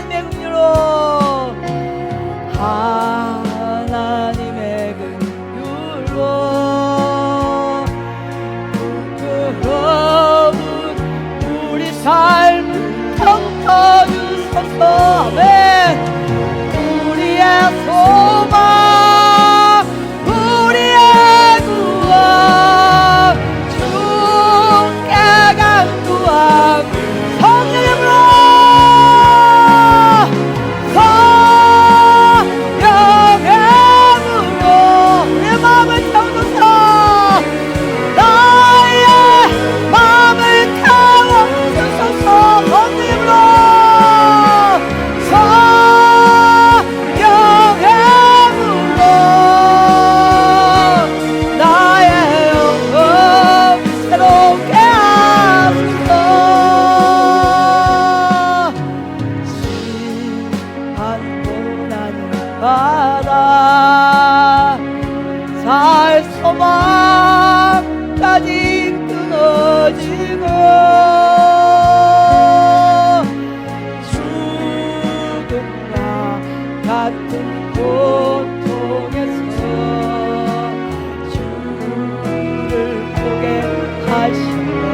하나님의 긍휼로 하나님의 긍휼로 부끄러운 우리 삶을 덮어주소서. 아멘. 우리의 소망 우리의 구원 주께 간구함 성령으로 성령으로 우리의 마음을 태워주소서. 나의 마음을 태워주소서. 성령으로 살 소망까지 끊어지고 죽음과 같은 고통에서 주를 보게 하시네.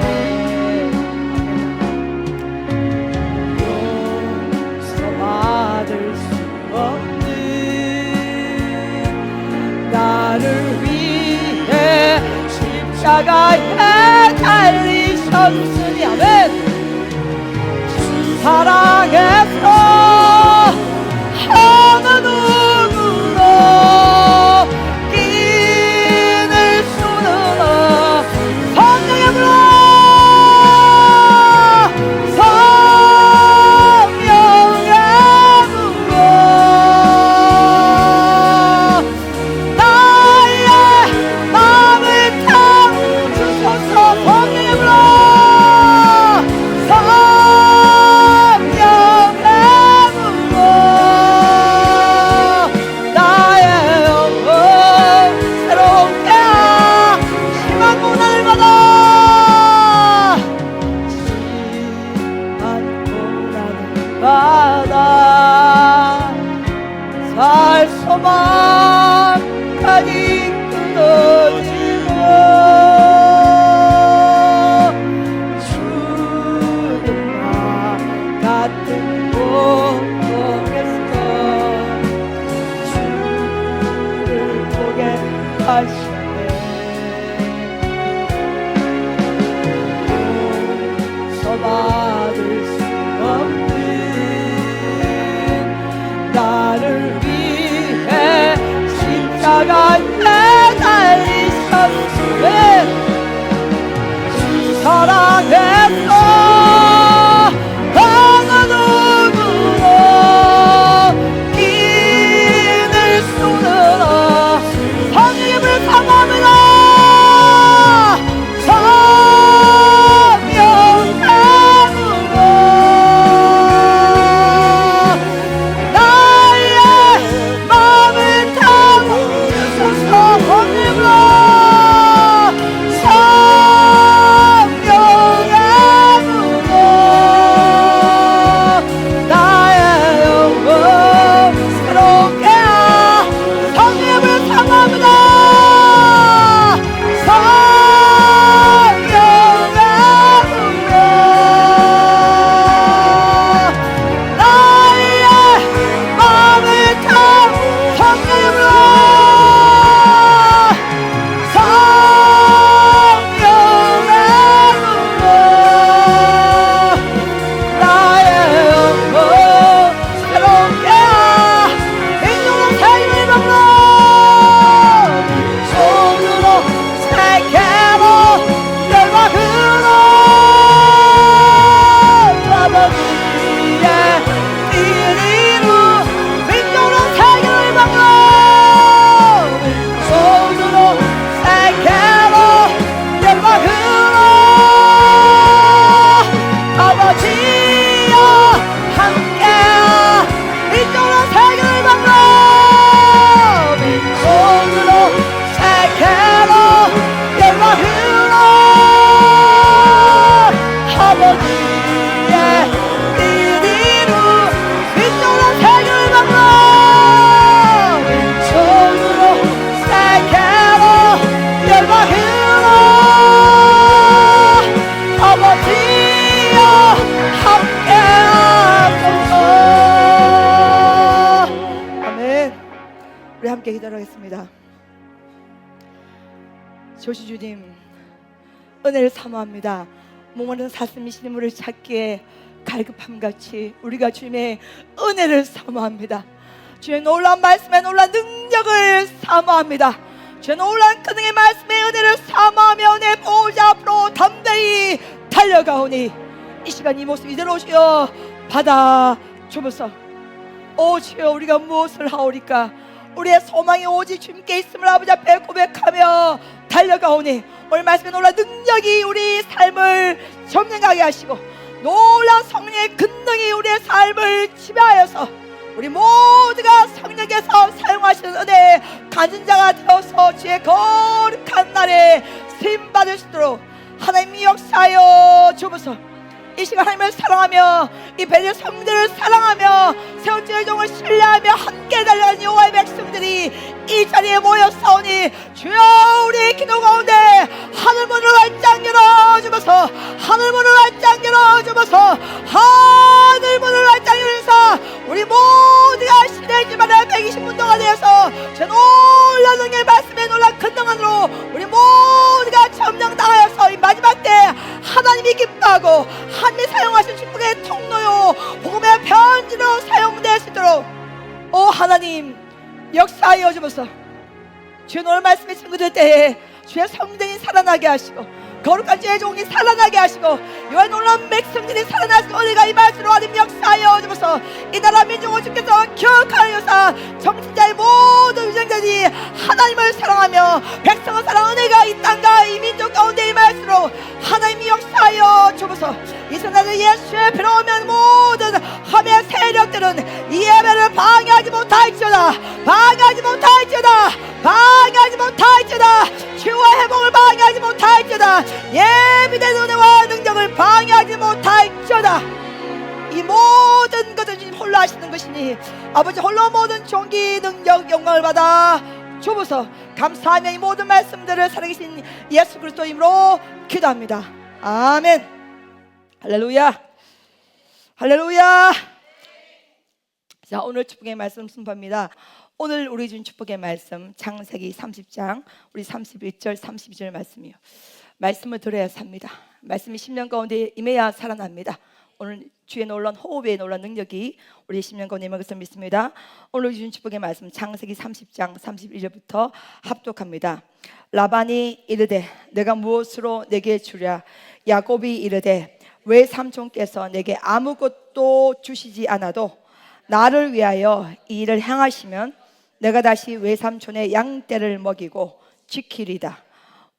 용서받을 수 없는 나를 위해 십자가에 달리셨으니 아멘. 사랑해서 어느 누구도 끼는 수는 성령의 불어 성령의 불어 나의 마음을 태워주소서. 성령의 불어 나의 영혼 새롭게 심한 고난을 받아 심한 고난을 받아 살 소망까지 끊어지고 죽음과 같은 고통에서 주를 보게 하시네. 용서받을 수 없는 나를 위해 십자가에 달리셨으면 사랑해서 어느 누구도 끼는 수는 성령의 불 삼아 함께 기도하겠습니다. 조시주님, 은혜를 사모합니다. 목마른 사슴이 신물을 찾기에 갈급함같이 우리가 주님의 은혜를 사모합니다. 주의 놀라운 말씀에 놀라운 능력을 사모합니다. 주의 놀라운 그 능의 말씀에 은혜를 사모하며 내 보호자 앞으로 담대히 달려가오니 이 시간 이 모습 이대로 주여 받아 주옵소서. 오 주여, 우리가 무엇을 하오리까? 우리의 소망이 오직 주님께 있음을 아버지 앞에 고백하며 달려가오니 오늘 말씀에 놀라운 능력이 우리 삶을 점령하게 하시고 놀라운 성령의 근능이 우리의 삶을 지배하여서 우리 모두가 성령께서 사용하시는 은혜의 가진 자가 되어서 주의 거룩한 날에 쓰임 받을 수 있도록 하나님이 역사하여 주옵소서. 이 시간 하나님을 사랑하며 이 베델 성들을 사랑하며 세운 주의 종을 신뢰하며 함께 달려가는 여호와의 백성들이 이 자리에 모였사오니 주여, 우리의 기도 가운데 하늘문을 활짝 열어주면서 하늘문을 활짝 열어주면서 하늘문을 활짝 열어서 우리 모두가 시대의 집안에 120분도가 되어서 저 놀라운 능의 말씀에 놀란 근능한으로 우리 모두가 점령당하여서 이 마지막 때 하나님이 기뻐하고 하나님이 사용하신 축복의 통로요 복음의 편지로 사용될 수 있도록 오 하나님 역사하여 주소서. 주의 오늘 말씀의 친구들 때에 주의 성령이 살아나게 하시고 거룩한 주의 종이 살아나게 하시고 이와 놀라운 백성들이 살아나서 우리가 이 말씀으로 하나님 역사하여 주소서. 이 나라 민족을 주께서 기억하여서 정치자의 모든 유정자들이 하나님을 사랑하며 백성을 사랑하는 은혜가 이 땅과 이 민족 가운데 이 말씀으로 하나님이 역사하여 주소서. 이 순간에 예수의 피로 오면 모든 함의 세력들은 이 예배를 방해하지 못할지어다, 방해하지 못할지어다, 방해하지 못할지어다, 치유와 회복을 방해하지 못할지어다, 예비된 은혜와 능력을 방해하지 못할지어다. 이 모든 것을 주님 홀로 하시는 것이니 아버지 홀로 모든 존귀 능력 영광을 받아 주옵소서. 감사하며 이 모든 말씀들을 살아계신 예수 그리스도 이름으로 기도합니다. 아멘. 할렐루야, 할렐루야. 자, 오늘 축복의 말씀 선포합니다. 오늘 우리 준 축복의 말씀 창세기 30장 우리 31절 32절 말씀이요. 말씀을 들어야 삽니다. 말씀이 10년 가운데 임해야 살아납니다. 오늘 주의 놀라운 호흡의 놀라운 능력이 우리 10년 가운데 임할 것을 믿습니다. 오늘 준 축복의 말씀 창세기 30장 31절부터 합독합니다. 라반이 이르되 내가 무엇으로 내게 주랴? 야곱이 이르되 왜 삼촌께서 내게 아무것도 주시지 않아도 나를 위하여 이 일을 행하시면 내가 다시 외삼촌의 양떼를 먹이고 지키리다.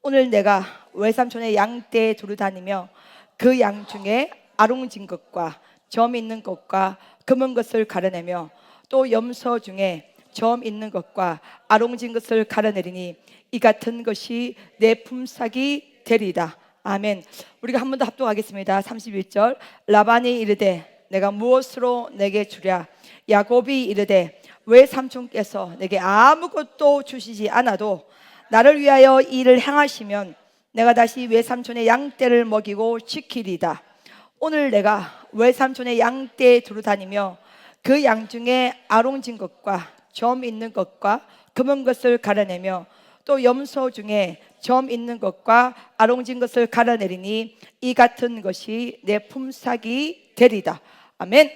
오늘 내가 외삼촌의 양떼에 두루 다니며 그 양 중에 아롱진 것과 점 있는 것과 검은 것을 가려내며 또 염소 중에 점 있는 것과 아롱진 것을 가려내리니 이 같은 것이 내 품삯이 되리다. 아멘. 우리가 한 번 더 합독하겠습니다. 31절 라반이 이르되 내가 무엇으로 내게 주랴? 야곱이 이르되 왜 삼촌께서 내게 아무것도 주시지 않아도 나를 위하여 이 일을 행하시면 내가 다시 외삼촌의 양떼를 먹이고 지키리다. 오늘 내가 외삼촌의 양떼에 두루 다니며 그 양 중에 아롱진 것과 점 있는 것과 검은 것을 가려내며 또 염소 중에 점 있는 것과 아롱진 것을 가려내리니 이 같은 것이 내 품삯이 되리다. 아멘.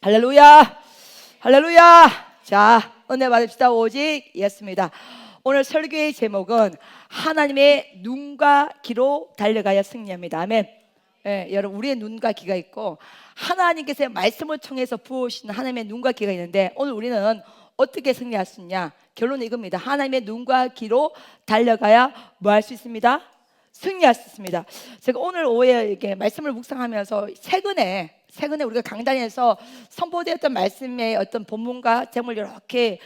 할렐루야, 할렐루야. 자, 은혜 받읍시다. 오직 예수입니다. 오늘 설교의 제목은 하나님의 눈과 귀로 달려가야 승리합니다. 아멘. 예, 여러분 우리의 눈과 귀가 있고 하나님께서 말씀을 통해서 부으시는 하나님의 눈과 귀가 있는데 오늘 우리는 어떻게 승리할 수 있냐? 결론은 이겁니다. 하나님의 눈과 귀로 달려가야 뭐 할 수 있습니다? 승리할 수 있습니다. 제가 오늘 오후에 이렇게 말씀을 묵상하면서 최근에 우리가 강단에서 선포되었던 말씀의 어떤 본문과 제목을 이렇게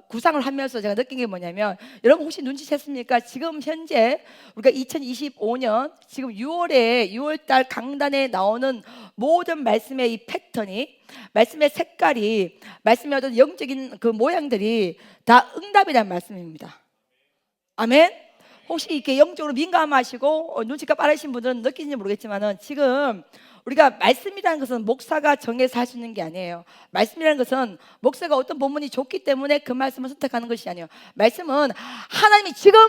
구상을 하면서 제가 느낀 게 뭐냐면, 여러분 혹시 눈치챘습니까? 지금 현재 우리가 2025년 지금 6월달 강단에 나오는 모든 말씀의 이 패턴이, 말씀의 색깔이, 말씀의 어떤 영적인 그 모양들이 다 응답이라는 말씀입니다. 아멘. 혹시 이렇게 영적으로 민감하시고 눈치가 빠르신 분들은 느끼는지 모르겠지만은 지금 우리가 말씀이라는 것은 목사가 정해서 할 수 있는 게 아니에요. 말씀이라는 것은 목사가 어떤 본문이 좋기 때문에 그 말씀을 선택하는 것이 아니에요. 말씀은 하나님이 지금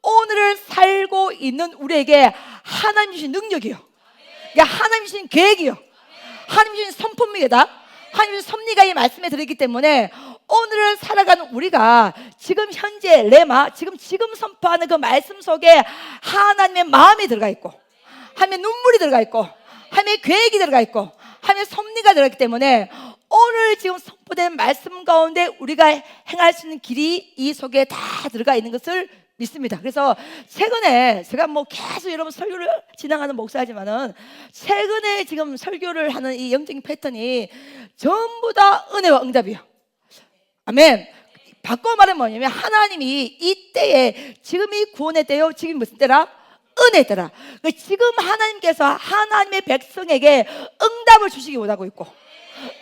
오늘을 살고 있는 우리에게 하나님 주신 능력이요. 그러니까 하나님 주신 계획이요. 하나님 주신 선포입니다. 하나님 주신 섭리가 이 말씀에 들어있기 때문에 오늘을 살아가는 우리가 지금 현재 레마 지금 선포하는 그 말씀 속에 하나님의 마음이 들어가 있고 하나님의 눈물이 들어가 있고 하나님의 계획이 들어가 있고 하나님의 섭리가 들어있기 때문에 오늘 지금 선포된 말씀 가운데 우리가 행할 수 있는 길이 이 속에 다 들어가 있는 것을 믿습니다. 그래서 최근에 제가 뭐 계속 여러분 설교를 진행하는 목사지만은 최근에 지금 설교를 하는 이 영적인 패턴이 전부 다 은혜와 응답이에요. 아멘. 바꿔 말하면 뭐냐면 하나님이 이 때에 지금이 구원의 때요. 지금이 무슨 때라? 은혜의 때라. 지금 하나님께서 하나님의 백성에게 응답을 주시기 원하고 있고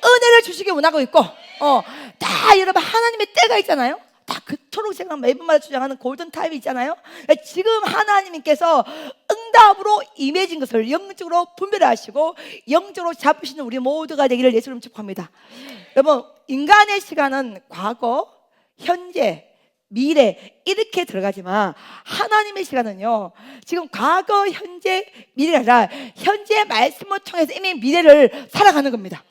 은혜를 주시기 원하고 있고 다 여러분 하나님의 때가 있잖아요. 다 그토록 제가 매번마다 주장하는 골든타임이 있잖아요. 지금 하나님께서 응답으로 임해진 것을 영적으로 분별하시고 영적으로 잡으시는 우리 모두가 되기를 예수님 축복합니다. 여러분 인간의 시간은 과거, 현재, 미래 이렇게 들어가지만 하나님의 시간은요 지금 과거, 현재, 미래가 아니라 현재 말씀을 통해서 이미 미래를 살아가는 겁니다.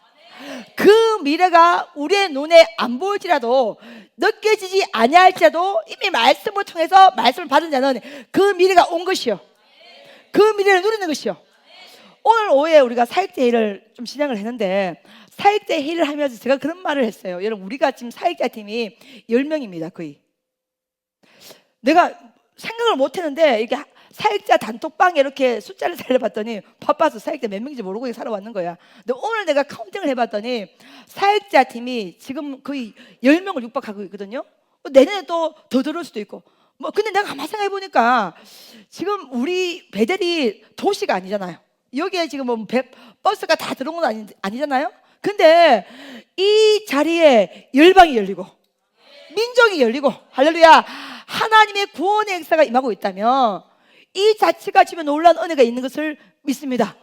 그 미래가 우리의 눈에 안 보일지라도 느껴지지 아니할지라도 이미 말씀을 통해서 말씀을 받은 자는 그 미래가 온 것이요 그 미래를 누리는 것이요. 오늘 오후에 우리가 사역자 회의를 좀 진행을 했는데 사역자 회의를 하면서 제가 그런 말을 했어요. 여러분 우리가 지금 사역자 팀이 10명입니다 거의. 내가 생각을 못 했는데 이게 사역자 단톡방에 이렇게 숫자를 살려봤더니 바빠서 사역자 몇 명인지 모르고 살아왔는 거야. 근데 오늘 내가 카운팅을 해봤더니 사역자 팀이 지금 거의 10명을 육박하고 있거든요. 내년에 또 더 들을 수도 있고 근데 내가 가만히 생각해보니까 지금 우리 베델이 도시가 아니잖아요. 여기에 지금 버스가 다 들어온 건 아니잖아요. 근데 이 자리에 열방이 열리고 민족이 열리고 할렐루야 하나님의 구원의 역사가 임하고 있다면 이 자체가 지금 놀라운 은혜가 있는 것을 믿습니다.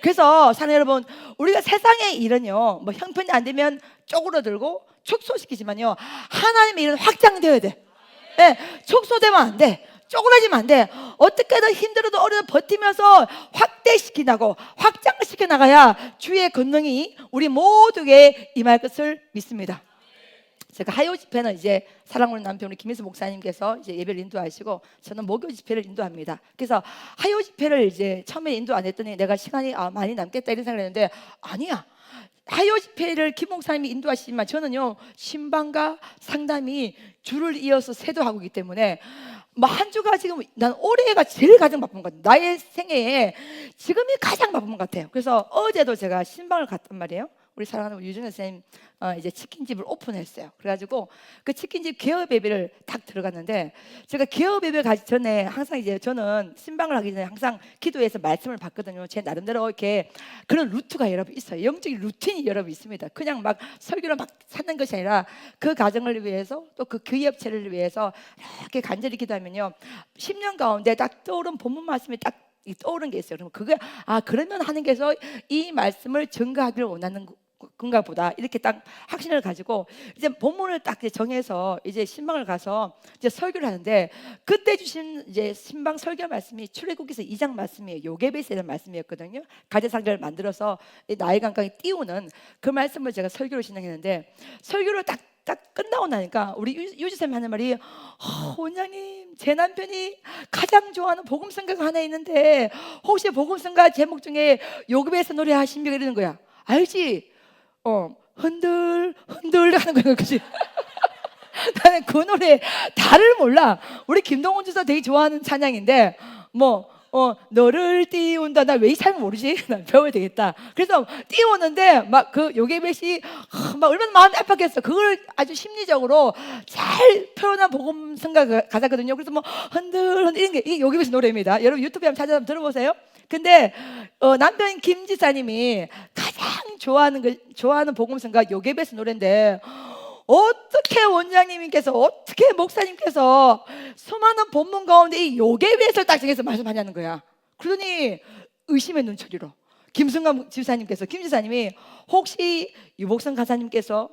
그래서 사랑하는 여러분 우리가 세상의 일은요 뭐 형편이 안 되면 쪼그러들고 축소시키지만요 하나님의 일은 확장되어야 돼. 네, 축소되면 안 돼. 쪼그라지면 안 돼. 어떻게든 힘들어도 어려도 버티면서 확대시키나고 확장시켜 나가야 주의 권능이 우리 모두에게 임할 것을 믿습니다. 제가 하요 집회는 이제 사랑하는 남편 우리 김희수 목사님께서 이제 예배를 인도하시고 저는 목요 집회를 인도합니다. 그래서 하요 집회를 이제 처음에 인도 안 했더니 내가 시간이 많이 남겠다 이런 생각을 했는데 아니야. 하요 집회를 김 목사님이 인도하시지만 저는요 신방과 상담이 줄을 이어서 세도하고 있기 때문에 뭐 한 주가 지금 난 올해가 제일 가장 바쁜 것 같아요. 나의 생애에 지금이 가장 바쁜 것 같아요. 그래서 어제도 제가 신방을 갔단 말이에요. 우리 사랑하는 우리 유준혜 선생님 이제 치킨집을 오픈했어요. 그래가지고 그 치킨집 개업 예배를 딱 들어갔는데 제가 개업 예배 가기 전에 항상 이제 저는 신방을 하기 전에 항상 기도해서 말씀을 받거든요. 제 나름대로 이렇게 그런 루트가 여러분 있어요. 영적인 루틴이 여러분 있습니다. 그냥 막 설교를 막 찾는 것이 아니라 그 가정을 위해서 또 그 교회업체를 위해서 이렇게 간절히 기도하면요 10년 가운데 딱 떠오른 본문 말씀이 딱 떠오른 게 있어요. 그러면 그게 그러면 하나님께서 이 말씀을 증거하기를 원하는 건가 보다 이렇게 딱 확신을 가지고 이제 본문을 딱 정해서 이제 신방을 가서 이제 설교를 하는데 그때 주신 이제 신방 설교 말씀이 출애굽기서 2장 말씀이에요. 요게벳이라는 말씀이었거든요. 가제상자를 만들어서 나일 강가에 띄우는 그 말씀을 제가 설교를 진행했는데 설교를 딱 끝나고 나니까 우리 유지쌤이 하는 말이 원장님 제 남편이 가장 좋아하는 복음성가가 하나 있는데 혹시 복음성가 제목 중에 요괴에서 노래하신 분 이러는 거야. 알지? 흔들 하는 거야. 그치? 나는 그 노래 다를 몰라. 우리 김동훈 주사 되게 좋아하는 찬양인데 너를 띄운다. 나 왜 이 잘 모르지? 나 배워야 되겠다. 그래서 띄웠는데 막 그 요괴벳이 막 얼마나 마음이 아팠겠어. 그걸 아주 심리적으로 잘 표현한 복음성가 가사거든요. 그래서 흔들 이런 게 이게 요괴벳 노래입니다. 여러분 유튜브에 한번 찾아서 들어보세요. 근데 남편 김 지사님이 가장 좋아하는 복음성가 요괴벳 노래인데 어떻게 원장님께서, 어떻게 목사님께서 수많은 본문 가운데 이 요괴배설을 딱 정해서 말씀하냐는 거야. 그러더니 의심의 눈초리로 김승관 지사님께서, 김 지사님이 혹시 유복성 가사님께서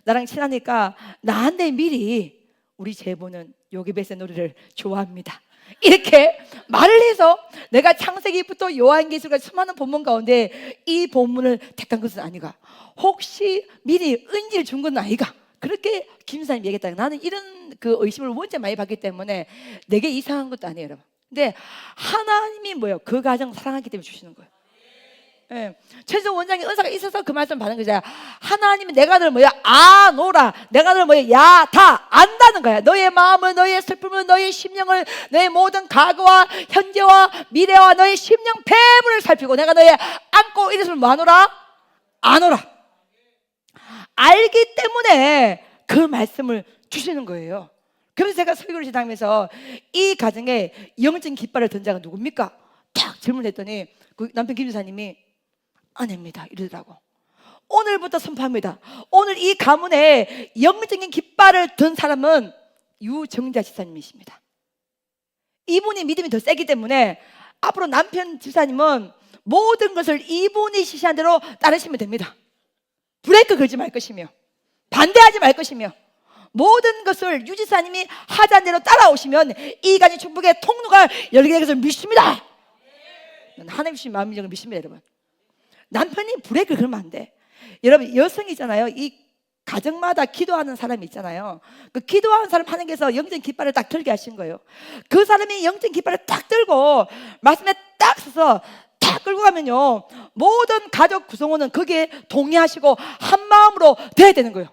나랑 친하니까 나한테 미리 우리 제보는 요괴배설 노래를 좋아합니다, 이렇게 말을 해서 내가 창세기부터 요한계시록 수많은 본문 가운데 이 본문을 택한 것은 아니가. 혹시 미리 은지를 준 건 아이가. 그렇게 김사님이 얘기했다. 나는 이런 그 의심을 원체 많이 받기 때문에 내게 이상한 것도 아니에요, 여러분. 근데 하나님이 뭐예요? 그 가정 사랑하기 때문에 주시는 거예요. 최종 원장의 은사가 있어서 그 말씀 받는 거잖아. 하나님이 내가 널 뭐야? 아노라. 내가 널 뭐야? 야, 다 안다는 거야. 너의 마음을, 너의 슬픔을, 너의 심령을, 너의 모든 과거와 현재와 미래와 너의 심령 배분을 살피고 내가 너의 안고 이랬으면 뭐하노라? 아노라. 알기 때문에 그 말씀을 주시는 거예요. 그래서 제가 설교를 진행하면서 이 가정에 영적인 깃발을 든 자가 누굽니까? 딱 질문했더니 그 남편 김 지사님이 아닙니다 이러더라고. 오늘부터 선포합니다. 오늘 이 가문에 영적인 깃발을 든 사람은 유정자 지사님이십니다. 이분이 믿음이 더 세기 때문에 앞으로 남편 지사님은 모든 것을 이분이 지시한 대로 따르시면 됩니다. 브레이크 걸지 말 것이며 반대하지 말 것이며 모든 것을 유 지사님이 하자는 대로 따라오시면 이 가정 축복의 통로가 열리게 될 것을 믿습니다. 하나님 주신 마음을 믿습니다, 여러분. 남편이 브레이크를 걸면 안 돼. 여러분, 여성이잖아요. 이 가정마다 기도하는 사람이 있잖아요. 그 기도하는 사람 하는 게서 영적인 깃발을 딱 들게 하신 거예요. 그 사람이 영적인 깃발을 딱 들고 말씀에 딱 서서 딱 끌고 가면요, 모든 가족 구성원은 거기에 동의하시고 한 마음으로 돼야 되는 거예요.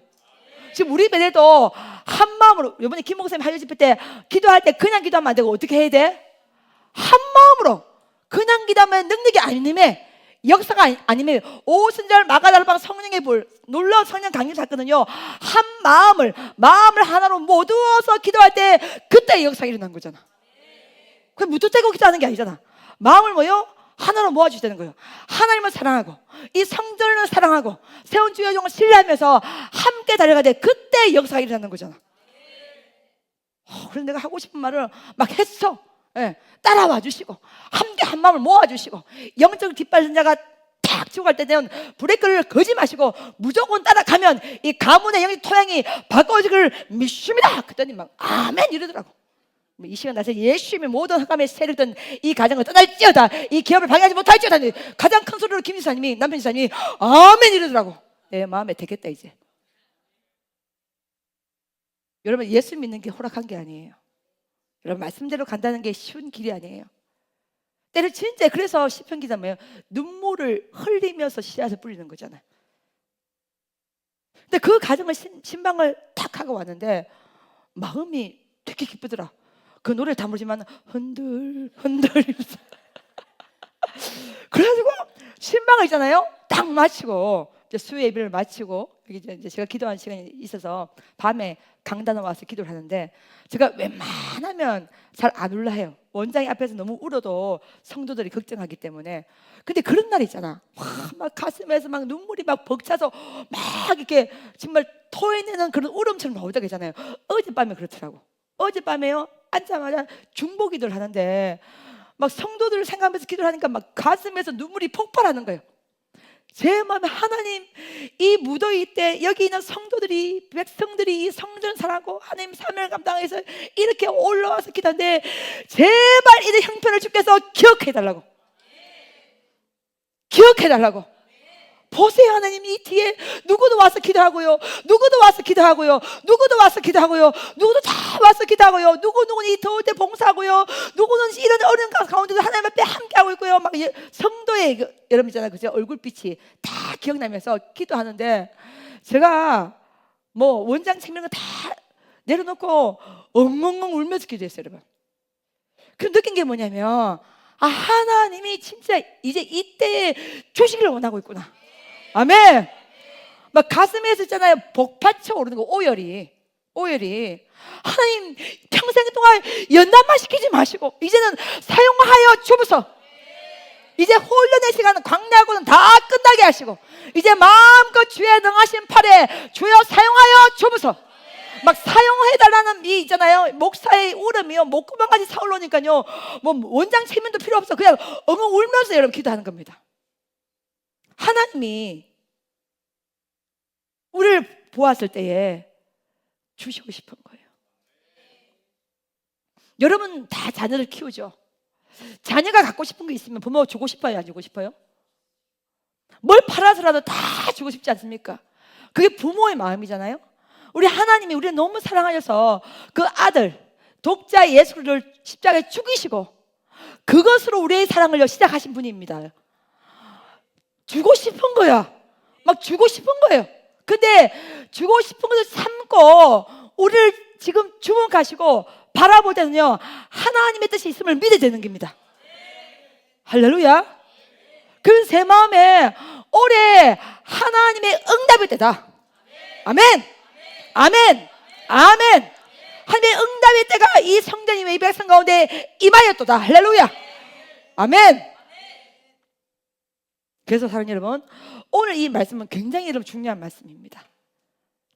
지금 우리 배들도 한 마음으로, 이번에 김 목사님 하루 집회 때 기도할 때 그냥 기도하면 안 되고 어떻게 해야 돼? 한 마음으로. 그냥 기도하면 능력이 아님에, 역사가 아니면 오순절 마가다락방 성령의 불 놀라운 성령 강림 사건은요, 한 마음을 하나로 모두어서 기도할 때 그때 역사가 일어난 거잖아. 그냥 무턱대고 기도하는 게 아니잖아. 마음을 뭐요? 하나로 모아주시는 거예요. 하나님을 사랑하고 이 성전을 사랑하고 세운 주의 영을 신뢰하면서 함께 달려가야 돼. 그때 역사가 일어나는 거잖아. 그래서 내가 하고 싶은 말을 막 했어. 따라와 주시고 함께 한 마음을 모아주시고 영적 뒷발른 자가 탁 죽어갈 때 되면 브레이크를 거지 마시고 무조건 따라가면 이 가문의 영적 토양이 바꿔지기를 믿습니다. 그랬더니 막 아멘 이러더라고. 이 시간 나서 예수님의 모든 흑암의 세력든 이 가정을 떠날지어다, 이 기업을 방해하지 못할지어다. 가장 큰 소리로 김 지사님이, 남편 지사님이 아멘 이러더라고. 내 마음에 되겠다 이제. 여러분, 예수 믿는 게 호락한 게 아니에요. 여러분, 말씀대로 간다는 게 쉬운 길이 아니에요. 때를 진짜, 그래서 시편 기자 뭐예요? 눈물을 흘리면서 씨앗을 뿌리는 거잖아요. 근데 그 가정을 신방을 탁 하고 왔는데 마음이 되게 기쁘더라. 그 노래를 다 모르지만 흔들 그래가지고 신방을 있잖아요, 딱 마치고 이제 수요 예배를 마치고 이제 제가 기도하는 시간이 있어서 밤에 강단에 와서 기도를 하는데 제가 웬만하면 잘 안 울라해요. 원장이 앞에서 너무 울어도 성도들이 걱정하기 때문에. 근데 그런 날 있잖아, 막 가슴에서 막 눈물이 막 벅차서 막 이렇게 정말 토해내는 그런 울음처럼 나오다가 있잖아요. 어젯밤에 그렇더라고. 어젯밤에요, 앉자마자 중보기도를 하는데 막 성도들을 생각하면서 기도를 하니까 막 가슴에서 눈물이 폭발하는 거예요. 제 마음에 하나님, 이 무더위 때 여기 있는 성도들이, 백성들이 이 성전 사랑하고 하나님 사명을 감당해서 이렇게 올라와서 기도하는데 제발 이들 형편을 주께서 기억해달라고. 기억해달라고. 보세요, 하나님 이 뒤에 누구도 와서 기도하고요, 누구도 와서 기도하고요, 누구도 와서 기도하고요, 누구도 다 와서 기도하고요, 누구는 이 더울 때 봉사하고요, 누구는 이런 어려운 가운데도 하나님 앞에 함께하고 있고요. 막 성도의 여러분 있잖아요, 그죠? 얼굴빛이 다 기억나면서 기도하는데 제가 뭐 원장 책임을 다 내려놓고 엉엉엉 울면서 기도했어요, 여러분. 그 느낀 게 뭐냐면, 아, 하나님이 진짜 이제 이때에 주시기를 원하고 있구나. 아멘. 막 가슴에서 있잖아요, 복받쳐 오르는 거, 오열이. 하나님 평생 동안 연단만 시키지 마시고 이제는 사용하여 주소서. 이제 훈련의 시간은 광야고는 다 끝나게 하시고 이제 마음껏 주의 능하신 팔에 주여 사용하여 주옵소서. 막 사용해달라는 이 있잖아요. 목사의 울음이요 목구멍까지 차올라오니까요 뭐 원장 체면도 필요 없어. 그냥 엉엉 울면서 여러분 기도하는 겁니다. 하나님이 우리를 보았을 때에 주시고 싶은 거예요. 여러분 다 자녀를 키우죠. 자녀가 갖고 싶은 게 있으면 부모 주고 싶어요, 안 주고 싶어요? 뭘 팔아서라도 다 주고 싶지 않습니까? 그게 부모의 마음이잖아요. 우리 하나님이 우리를 너무 사랑하셔서 그 아들 독자 예수를 십자가에 죽이시고 그것으로 우리의 사랑을 시작하신 분입니다. 주고 싶은 거야. 막 주고 싶은 거예요. 근데 주고 싶은 것을 참고 우리를 지금 주목하시고 바라볼 때는요 하나님의 뜻이 있음을 믿어야 되는 겁니다. 할렐루야. 그래서 제 마음에 올해 하나님의 응답일 때다. 아멘. 아멘. 아멘. 하나님의 응답의 때가 이 성전님의 이 백성 가운데 임하였도다. 할렐루야. 아멘. 그래서 사랑하는 여러분, 오늘 이 말씀은 굉장히 여러분 중요한 말씀입니다.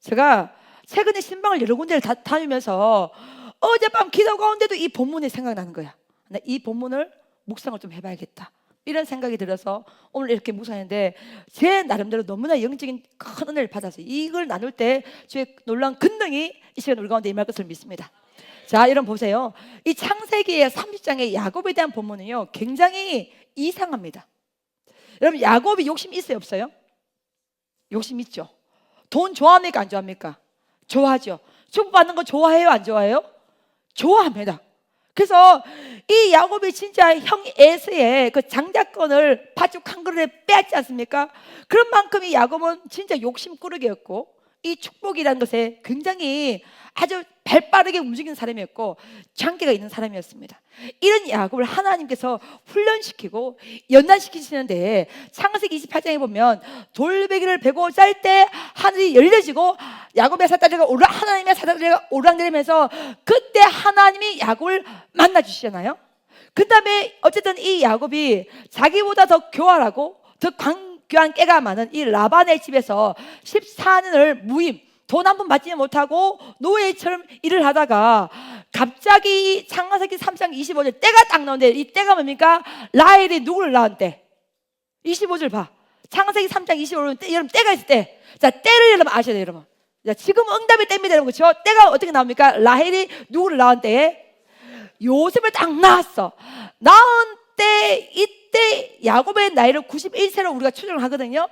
제가 최근에 신방을 여러 군데를 다니면서 어젯밤 기도 가운데도 이 본문이 생각나는 거야. 이 본문을 묵상을 좀 해봐야겠다 이런 생각이 들어서 오늘 이렇게 묵상했는데 제 나름대로 너무나 영적인 큰 은혜를 받아서 이걸 나눌 때 주의 놀라운 권능이 이 시간 우리 가운데 임할 것을 믿습니다. 자, 여러분 보세요. 이 창세기의 30장의 야곱에 대한 본문은요 굉장히 이상합니다. 여러분 야곱이 욕심 있어요 없어요? 욕심 있죠. 돈 좋아합니까 안 좋아합니까? 좋아하죠. 축복받는 거 좋아해요 안 좋아해요? 좋아합니다. 그래서 이 야곱이 진짜 형 에서의 그 장자권을 팥죽 한 그릇에 빼앗지 않습니까? 그런 만큼 이 야곱은 진짜 욕심꾸러기였고 이 축복이라는 것에 굉장히 아주 발빠르게 움직이는 사람이었고 장기가 있는 사람이었습니다. 이런 야곱을 하나님께서 훈련시키고 연단시키시는데 창세기 28장에 보면 돌베개를 베고 짤 때 하늘이 열려지고 야곱의 사다리가 하나님의 사다리가 오르락내리면서 그때 하나님이 야곱을 만나주시잖아요. 그 다음에 어쨌든 이 야곱이 자기보다 더 교활하고 더 귀한 깨가 많은 이 라반의 집에서 14년을 무임 돈 한 번 받지 못하고 노예처럼 일을 하다가 갑자기 창세기 3장 25절 때가 딱 나오는데 이 때가 뭡니까? 라헬이 누구를 낳은 때? 25절 봐. 창세기 3장 25절 여러분 때가 있을 때. 자, 때를 여러분 아셔야 돼요 여러분. 자, 지금 응답의 때입니다 여러분. 그렇죠? 때가 어떻게 나옵니까? 라헬이 누구를 낳은 때에? 요셉을 딱 낳았어. 낳은 때 이때 야곱의 나이를 91세로 우리가 추정을 하거든요.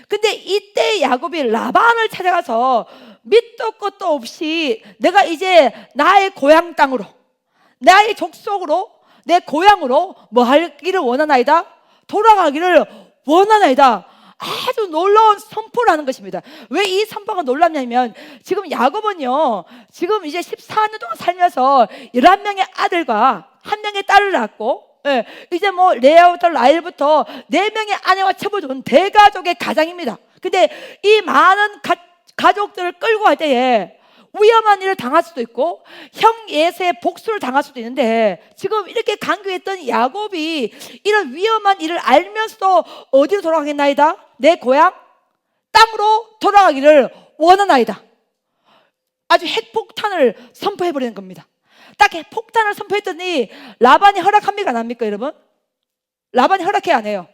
근데 이때 야곱이 라반을 찾아가서 밑도 끝도 없이 내가 이제 나의 고향 땅으로 나의 족속으로 내 고향으로 뭐 하기를 원하나이다? 돌아가기를 원하나이다. 아주 놀라운 선포를 하는 것입니다. 왜 이 선포가 놀랍냐면 지금 야곱은요 지금 이제 14년 동안 살면서 11명의 아들과 1명의 딸을 낳았고 이제 뭐 레아부터 라헬부터 4명의 아내와 첩을 둔 대가족의 가장입니다. 근데 이 많은 가족들을 끌고 갈 때에 위험한 일을 당할 수도 있고 형 예세의 복수를 당할 수도 있는데 지금 이렇게 간교했던 야곱이 이런 위험한 일을 알면서도 어디로 돌아가겠나이다? 내 고향 땅으로 돌아가기를 원하나이다. 아주 핵폭탄을 선포해버리는 겁니다. 딱 폭탄을 선포했더니 라반이 허락합니까 안 합니까 여러분? 라반이 허락해 안 해요?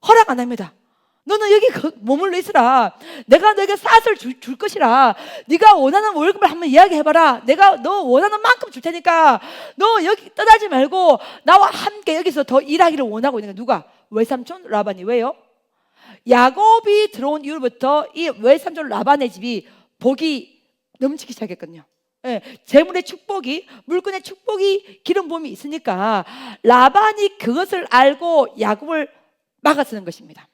허락 안 합니다. 너는 여기 머물러 있으라. 내가 너에게 쌀을 줄 것이라. 네가 원하는 월급을 한번 이야기해봐라. 내가 너 원하는 만큼 줄 테니까 너 여기 떠나지 말고 나와 함께 여기서 더 일하기를 원하고 있는 거야. 누가? 외삼촌 라반이. 왜요? 야곱이 들어온 이후부터 이 외삼촌 라반의 집이 복이 넘치기 시작했거든요. 재물의 축복이 물건의 축복이 기름 부음이 있으니까 라반이 그것을 알고 야곱을 막아서는 것입니다.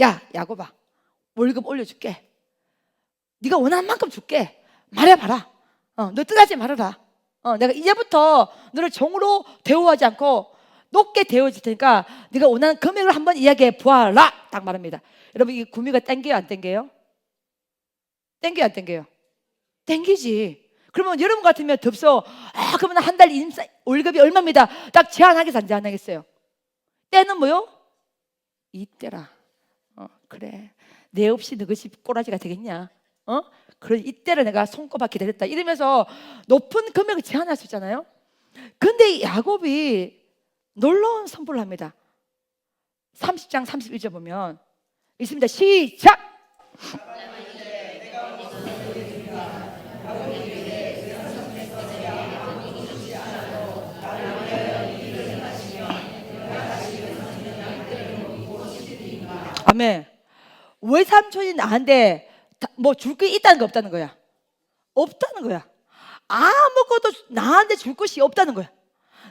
야 야곱아 월급 올려줄게. 네가 원하는 만큼 줄게. 말해봐라. 너 떠나지 말아라. 내가 이제부터 너를 종으로 대우하지 않고 높게 대우해줄 테니까 네가 원하는 금액을 한번 이야기해 보아라. 딱 말합니다. 여러분 이 구미가 땡겨요 안 땡겨요? 땡겨요 안 땡겨요? 땡기지. 그러면 여러분 같으면 덥서 그러면 한 달 월급이 얼마입니다. 딱 제한하겠어 안 제한하겠어요? 때는 뭐요? 이때라. 그래. 내 없이 너것이 꼬라지가 되겠냐? 그래, 이때를 내가 손꼽아 기다렸다. 이러면서 높은 금액을 제한할 수 있잖아요. 근데 야곱이 놀라운 선포를 합니다. 30장 31절 보면 있습니다. 시작! 아멘. 외삼촌이 나한테 뭐 줄 게 있다는 거 없다는 거야? 없다는 거야. 아무것도 나한테 줄 것이 없다는 거야.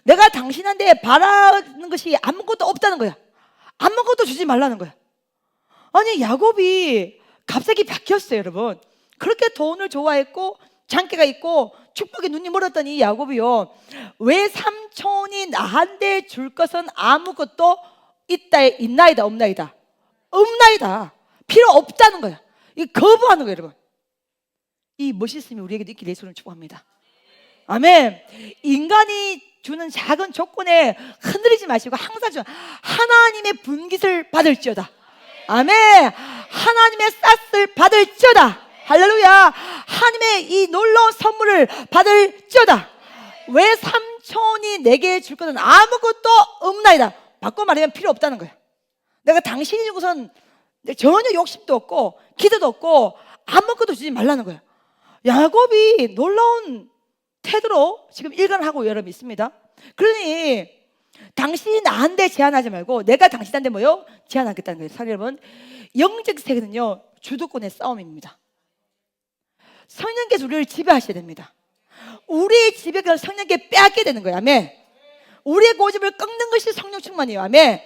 내가 당신한테 바라는 것이 아무것도 없다는 거야. 아무것도 주지 말라는 거야. 아니, 야곱이 갑자기 바뀌었어요, 여러분. 그렇게 돈을 좋아했고 장기가 있고 축복에 눈이 멀었던 이 야곱이요, 외삼촌이 나한테 줄 것은 아무것도 있나이다 없나이다? 없나이다. 필요 없다는 거야. 이 거부하는 거예요, 여러분. 이 멋있음이 우리에게도 있기를 예수를 축복합니다. 아멘. 인간이 주는 작은 조건에 흔들리지 마시고 항상 하나님의 분깃을 받을지어다. 아멘. 하나님의 싹을 받을지어다. 할렐루야. 하나님의 이 놀라운 선물을 받을지어다. 왜 삼촌이 내게 줄 것은 아무것도 없나이다. 바꿔 말하면 필요 없다는 거야. 내가 당신이 주고선 전혀 욕심도 없고 기도도 없고 아무것도 주지 말라는 거야. 야곱이 놀라운 태도로 지금 일관을 하고 여러분 있습니다. 그러니 당신이 나한테 제한하지 말고 내가 당신한테 뭐요? 제한하겠다는 거예요. 사실 여러분, 영적 세계는요 주도권의 싸움입니다. 성령께서 우리를 지배하셔야 됩니다. 우리의 지배가 성령께 빼앗게 되는 거예요. 아멘. 우리의 고집을 꺾는 것이 성령 충만이에요. 아멘.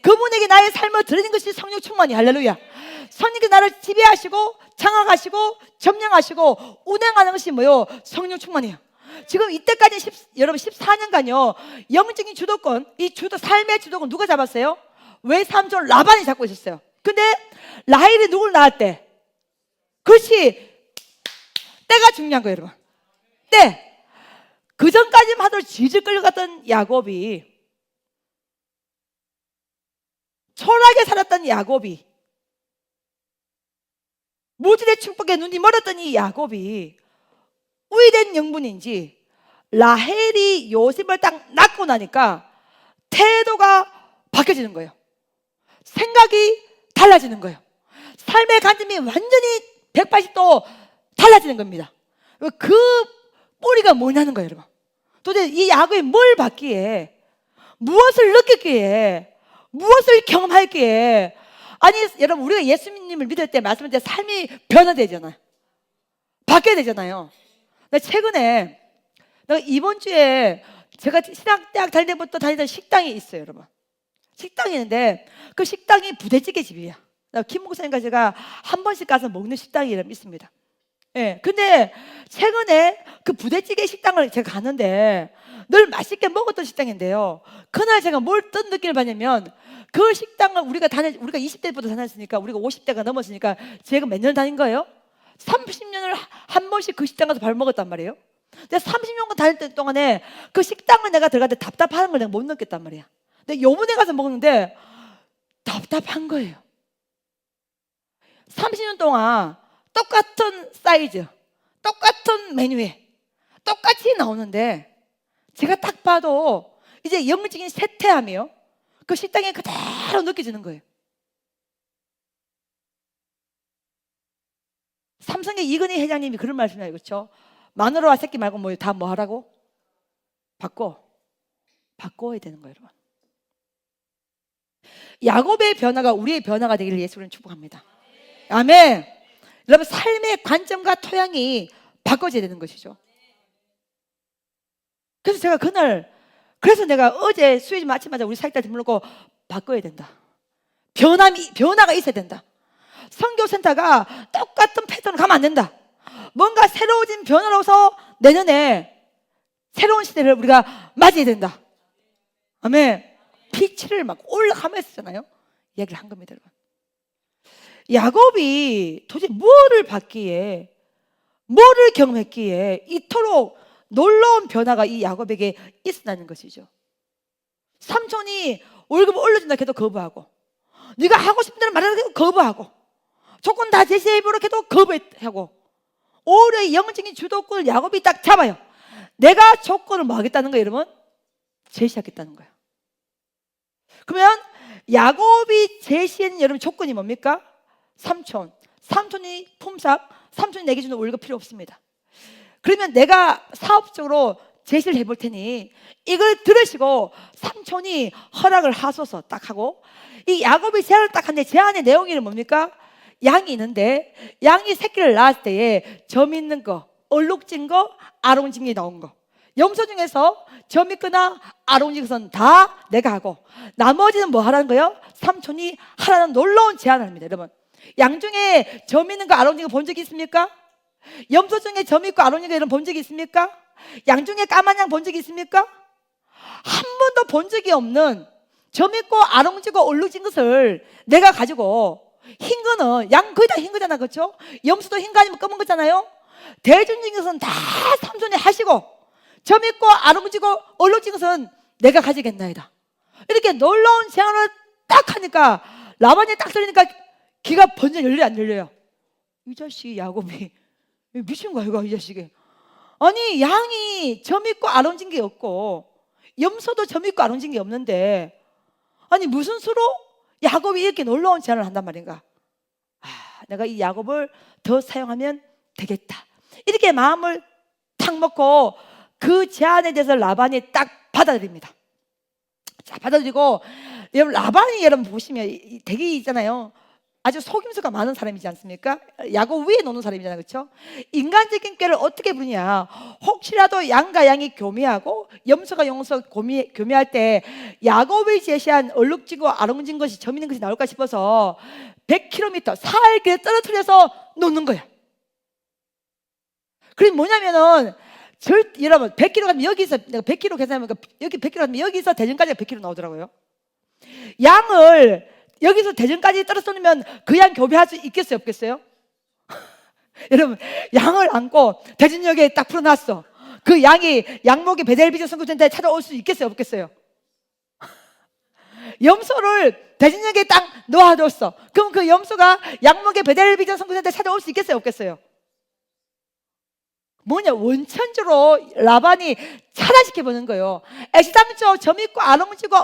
그분에게 나의 삶을 드리는 것이 성령 충만이에요. 할렐루야. 성령께서 나를 지배하시고 장악하시고 점령하시고 운행하는 것이 뭐요? 성령 충만이에요. 지금 이때까지 여러분 14년간요 영적인 주도권, 이 삶의 주도권 누가 잡았어요? 외삼촌 라반이 잡고 있었어요. 근데 라헬이 누굴 낳았대? 그렇지, 때가 중요한 거예요, 여러분. 때. 그 전까지만 하더라도 질질 끌려갔던 야곱이, 초라하게 살았던 야곱이, 무질의 축복에 눈이 멀었던 이 야곱이 우위된 영분인지 라헬이 요셉을 딱 낳고 나니까 태도가 바뀌어지는 거예요. 생각이 달라지는 거예요. 삶의 관점이 완전히 180도 달라지는 겁니다. 그 뿌리가 뭐냐는 거예요, 여러분. 도대체 이 야곱이 뭘 받기에, 무엇을 느꼈기에, 무엇을 경험했기에. 아니 여러분, 우리가 예수님을 믿을 때 말씀할 때 삶이 변화되잖아요. 바뀌어야 되잖아요. 최근에 이번 주에 제가 신학대학 다닐 때부터 다니던 식당이 있어요, 여러분. 식당이 있는데 그 식당이 부대찌개 집이야. 김 목사님과 제가 한 번씩 가서 먹는 식당이 있습니다. 예, 근데 최근에 그 부대찌개 식당을 제가 가는데 늘 맛있게 먹었던 식당인데요, 그날 제가 뭘 떤 느낌을 받냐면, 그 식당을 우리가 20대부터 다녔으니까, 우리가 50대가 넘었으니까 제가 몇 년 다닌 거예요? 30년을 한 번씩 그 식당 가서 밥 먹었단 말이에요. 근데 30년 다닐 때 동안에 그 식당을 내가 들어갈 때 답답한 걸 내가 못 느꼈단 말이야. 근데 요번에 가서 먹는데 답답한 거예요. 30년 동안 똑같은 사이즈, 똑같은 메뉴에 똑같이 나오는데 제가 딱 봐도 이제 영적인 쇠퇴함이요, 그 식당에 그대로 느껴지는 거예요. 삼성의 이건희 회장님이 그런 말씀을 해요. 그렇죠? 마누라와 새끼 말고 뭐 다 뭐 하라고? 바꿔야 되는 거예요, 여러분. 야곱의 변화가 우리의 변화가 되기를 예수는 축복합니다. 아멘. 여러분, 삶의 관점과 토양이 바꿔져야 되는 것이죠. 그래서 제가 그래서 내가 어제 수요일 마치마자 우리 사역자 들러놓고 바꿔야 된다. 변화가 있어야 된다. 선교센터가 똑같은 패턴으로 가면 안 된다. 뭔가 새로워진 변화로서 내년에 새로운 시대를 우리가 맞이해야 된다. 아멘. 피치를 막 올라가면서 했잖아요. 이야기를 한 겁니다, 여러분. 야곱이 도대체 뭐를 받기에, 뭐를 경험했기에 이토록 놀라운 변화가 이 야곱에게 있었다는 것이죠. 삼촌이 월급 올려준다 해도 거부하고, 네가 하고 싶은 대로 말하는 해도 거부하고, 조건 다 제시해보라 해도 거부하고, 오히려 영적인 주도권을 야곱이 딱 잡아요. 내가 조건을 뭐 하겠다는 거예요, 여러분? 제시하겠다는 거예요. 그러면 야곱이 제시한 여러분 조건이 뭡니까? 삼촌이 품삯, 삼촌이 내게 주는 월급 필요 없습니다. 그러면 내가 사업적으로 제시를 해볼 테니 이걸 들으시고 삼촌이 허락을 하소서 딱 하고, 이 야곱이 제안을 딱 하는데 제안의 내용이 뭡니까? 양이 있는데 양이 새끼를 낳았을 때에 점 있는 거, 얼룩진 거, 아롱진 게 나온 거, 염소 중에서 점 있거나 아롱진 것은 다 내가 하고 나머지는 뭐 하라는 거예요? 삼촌이 하라는 놀라운 제안을 합니다. 여러분, 양 중에 점 있는 거, 아롱진 거 본 적이 있습니까? 염소 중에 점 있고 아롱진 거 이런 본 적이 있습니까? 양 중에 까만 양 본 적이 있습니까? 한 번도 본 적이 없는 점 있고 아롱지고 얼룩진 것을 내가 가지고, 흰 거는 양 거의 다 흰 거잖아, 그렇죠? 염소도 흰 거 아니면 검은 거잖아요. 대중적인 것은 다 삼손이 하시고 점 있고 아롱지고 얼룩진 것은 내가 가지겠나이다. 이렇게 놀라운 제안을 딱 하니까 라반이 딱 들으니까 귀가 번쩍 열려 안 열려요? 이 자식이 야곱이 미친 거야 이거, 이 자식이. 아니 양이 점 있고 아롱진 게 없고 염소도 점 있고 아롱진 게 없는데, 아니 무슨 수로 야곱이 이렇게 놀라운 제안을 한단 말인가? 내가 이 야곱을 더 사용하면 되겠다, 이렇게 마음을 탁 먹고 그 제안에 대해서 라반이 딱 받아들입니다. 자, 받아들이고, 여러분 라반이 여러분 보시면 되게 있잖아요, 아주 속임수가 많은 사람이지 않습니까? 야곱 위에 노는 사람이잖아요, 그렇죠? 인간적인 꾀를 어떻게 부르냐? 혹시라도 양과 양이 교미하고 염소가 염소 교미할 때 야곱이 제시한 얼룩지고 아롱진 것이 점 있는 것이 나올까 싶어서 100km 사흘길 떨어뜨려서 놓는 거야. 그게 뭐냐면은 여러분 100km 가면 여기서, 내가 100km 계산하면 여기 100km 가면 여기서 대전까지가 100km 나오더라고요. 양을 여기서 대전까지 떨어뜨 놓으면 그 양 교배할 수 있겠어요, 없겠어요? 여러분, 양을 안고 대전역에 딱 풀어놨어. 그 양이 양목이 베델비전 선교센터에 찾아올 수 있겠어요, 없겠어요? 염소를 대전역에 딱 놓아뒀어. 그럼 그 염소가 양목의 베델비전 선교센터에 찾아올 수 있겠어요, 없겠어요? 뭐냐, 원천적으로 라반이 차단시켜보는 거예요. 애시당초 점 있고 아롱지고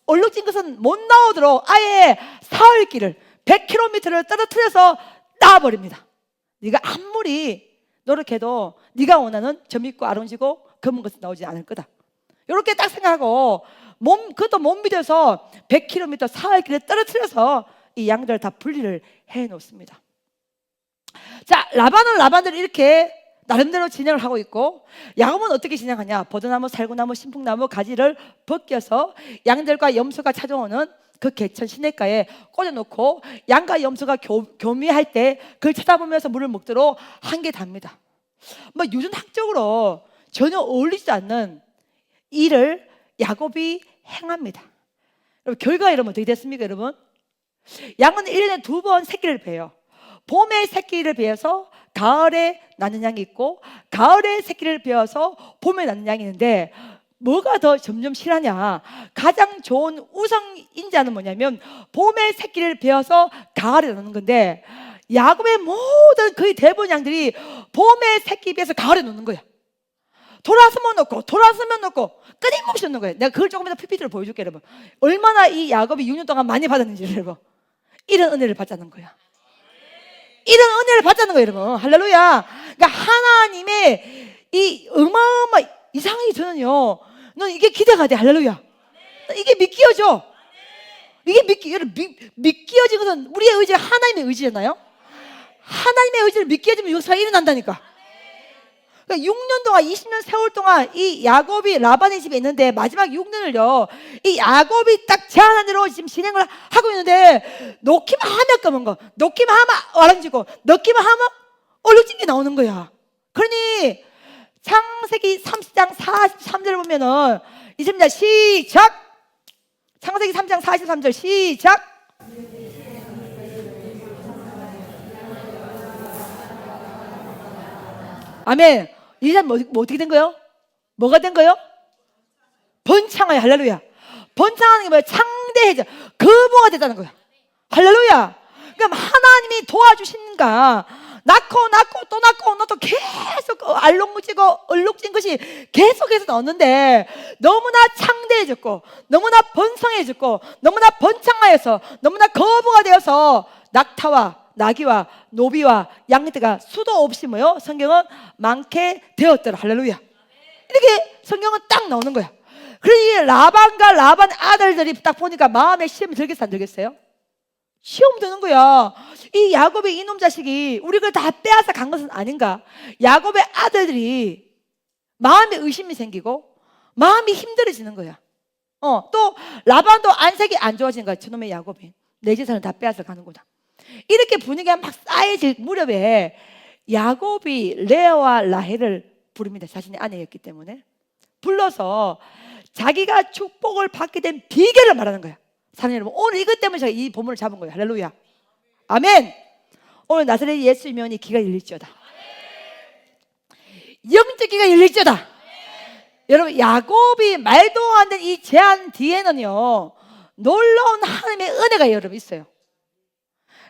얼룩진 것은 못 나오도록 아예 사흘길을 100km를 떨어뜨려서 놔버립니다. 네가 아무리 노력해도 네가 원하는 점 있고 아롱지고 검은 것은 나오지 않을 거다, 이렇게 딱 생각하고 그것도 못 믿어서 100km 사흘길을 떨어뜨려서 이 양들을 다 분리를 해놓습니다. 자, 라반은 이렇게 나름대로 진행을 하고 있고, 야곱은 어떻게 진행하냐? 버드나무, 살구나무, 신풍나무 가지를 벗겨서 양들과 염소가 찾아오는 그 개천 시냇가에 꽂아놓고 양과 염소가 교미할 때 그걸 쳐다보면서 물을 먹도록 한 게 답니다. 뭐 유전학적으로 전혀 어울리지 않는 일을 야곱이 행합니다. 여러분, 결과 여러분 어떻게 됐습니까, 여러분? 양은 1년에 2번 새끼를 베요. 봄에 새끼를 베어서 가을에 낳는 양이 있고, 가을에 새끼를 베어서 봄에 낳는 양이 있는데, 뭐가 더 점점 실하냐? 가장 좋은 우선인자는 뭐냐면 봄에 새끼를 베어서 가을에 낳는 건데, 야곱의 모든 거의 대부분 양들이 봄에 새끼 베어서 가을에 놓는 거야. 돌아서면 놓고 끊임없이 놓는 거예요. 내가 그걸 조금 더 PPT로 보여줄게요, 여러분. 얼마나 이 야곱이 6년 동안 많이 받았는지, 여러분. 이런 은혜를 받자는 거야. 이런 은혜를 받자는 거예요, 여러분. 할렐루야. 그러니까 하나님의 이 어마어마, 이상하게 저는요, 넌 이게 기대가 돼. 할렐루야. 이게 믿기어져. 이게 믿기어진 것은 우리의 의지가 하나님의 의지잖아요. 하나님의 의지를 믿기어지면 역사가 일어난다니까. 그러니까 6년 동안, 20년 세월 동안 이 야곱이 라반의 집에 있는데, 마지막 6년을요 이 야곱이 딱 제안한 대로 지금 진행을 하고 있는데, 놓기만 하면 검은 거, 놓기만 하면 아랑지고, 놓기만 하면 얼룩진 게 나오는 거야. 그러니 창세기 30장 43절을 보면은 있습니다. 시작. 창세기 3장 43절 시작. 아멘. 이 사람 뭐 어떻게 된 거예요? 뭐가 된 거예요? 번창하여. 할렐루야. 번창하는 게 뭐예요? 창대 창대해져 거부가 되자는 거야. 할렐루야. 그럼 하나님이 도와주신가? 낳고 또 낳고 또 계속 알록지고 얼룩진 것이 계속해서 나오는데 너무나 창대해졌고 너무나 번성해졌고 너무나 번창하여서 너무나 거부가 되어서 낙타와 나귀와 노비와 양떼가 수도 없이 뭐요? 성경은 많게 되었더라. 할렐루야. 이렇게 성경은 딱 나오는 거야. 그러니 라반과 라반 아들들이 딱 보니까 마음에 시험이 들겠어 안 들겠어요? 시험 드는 거야. 이 야곱의 이놈 자식이 우리가 다 빼앗아 간 것은 아닌가? 야곱의 아들들이 마음에 의심이 생기고 마음이 힘들어지는 거야. 또 라반도 안색이 안 좋아지는 거야. 저놈의 야곱이 내 재산을 다 빼앗아 가는구나. 이렇게 분위기가 막 쌓여질 무렵에 야곱이 레아와 라헬을 부릅니다. 자신의 아내였기 때문에 불러서 자기가 축복을 받게 된 비결을 말하는 거야. 사랑하는 여러분, 오늘 이것 때문에 제가 이 본문을 잡은 거예요. 할렐루야. 아멘. 오늘 나사렛 예수님이 귀가 열릴지어다. 영적 귀가 열릴지어다. 여러분, 야곱이 말도 안 되는 이 제안 뒤에는요 놀라운 하나님의 은혜가 여러분 있어요.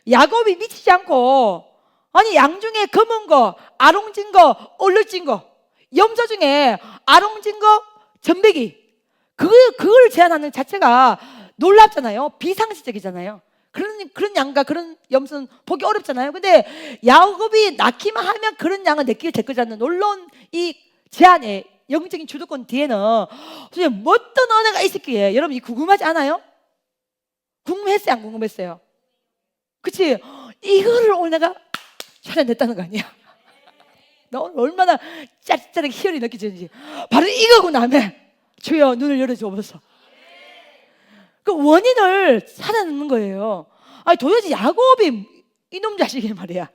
야곱이 미치지 않고 아니 양 중에 검은 거, 아롱진 거, 얼룩진 거, 염소 중에 아롱진 거, 전배기 그걸 제안하는 자체가 놀랍잖아요. 비상식적이잖아요. 그런 양과 그런 염소는 보기 어렵잖아요. 근데 야곱이 낳기만 하면 그런 양은 내끼게 될 거잖아요. 놀라운 이 제안의 영적인 주도권 뒤에는 도대체 어떤 은혜가 있었기에 여러분 이 궁금하지 않아요? 궁금했어요? 안 궁금했어요? 그치? 이거를 오늘 내가 찾아냈다는 거 아니야? 나 오늘 얼마나 짜릿짜릿 희열이 느껴지는지 바로 이거구나. 아멘. 주여 눈을 열어주옵소서. 그 원인을 찾아내는 거예요. 아니 도대체 야곱이 이놈 자식이 말이야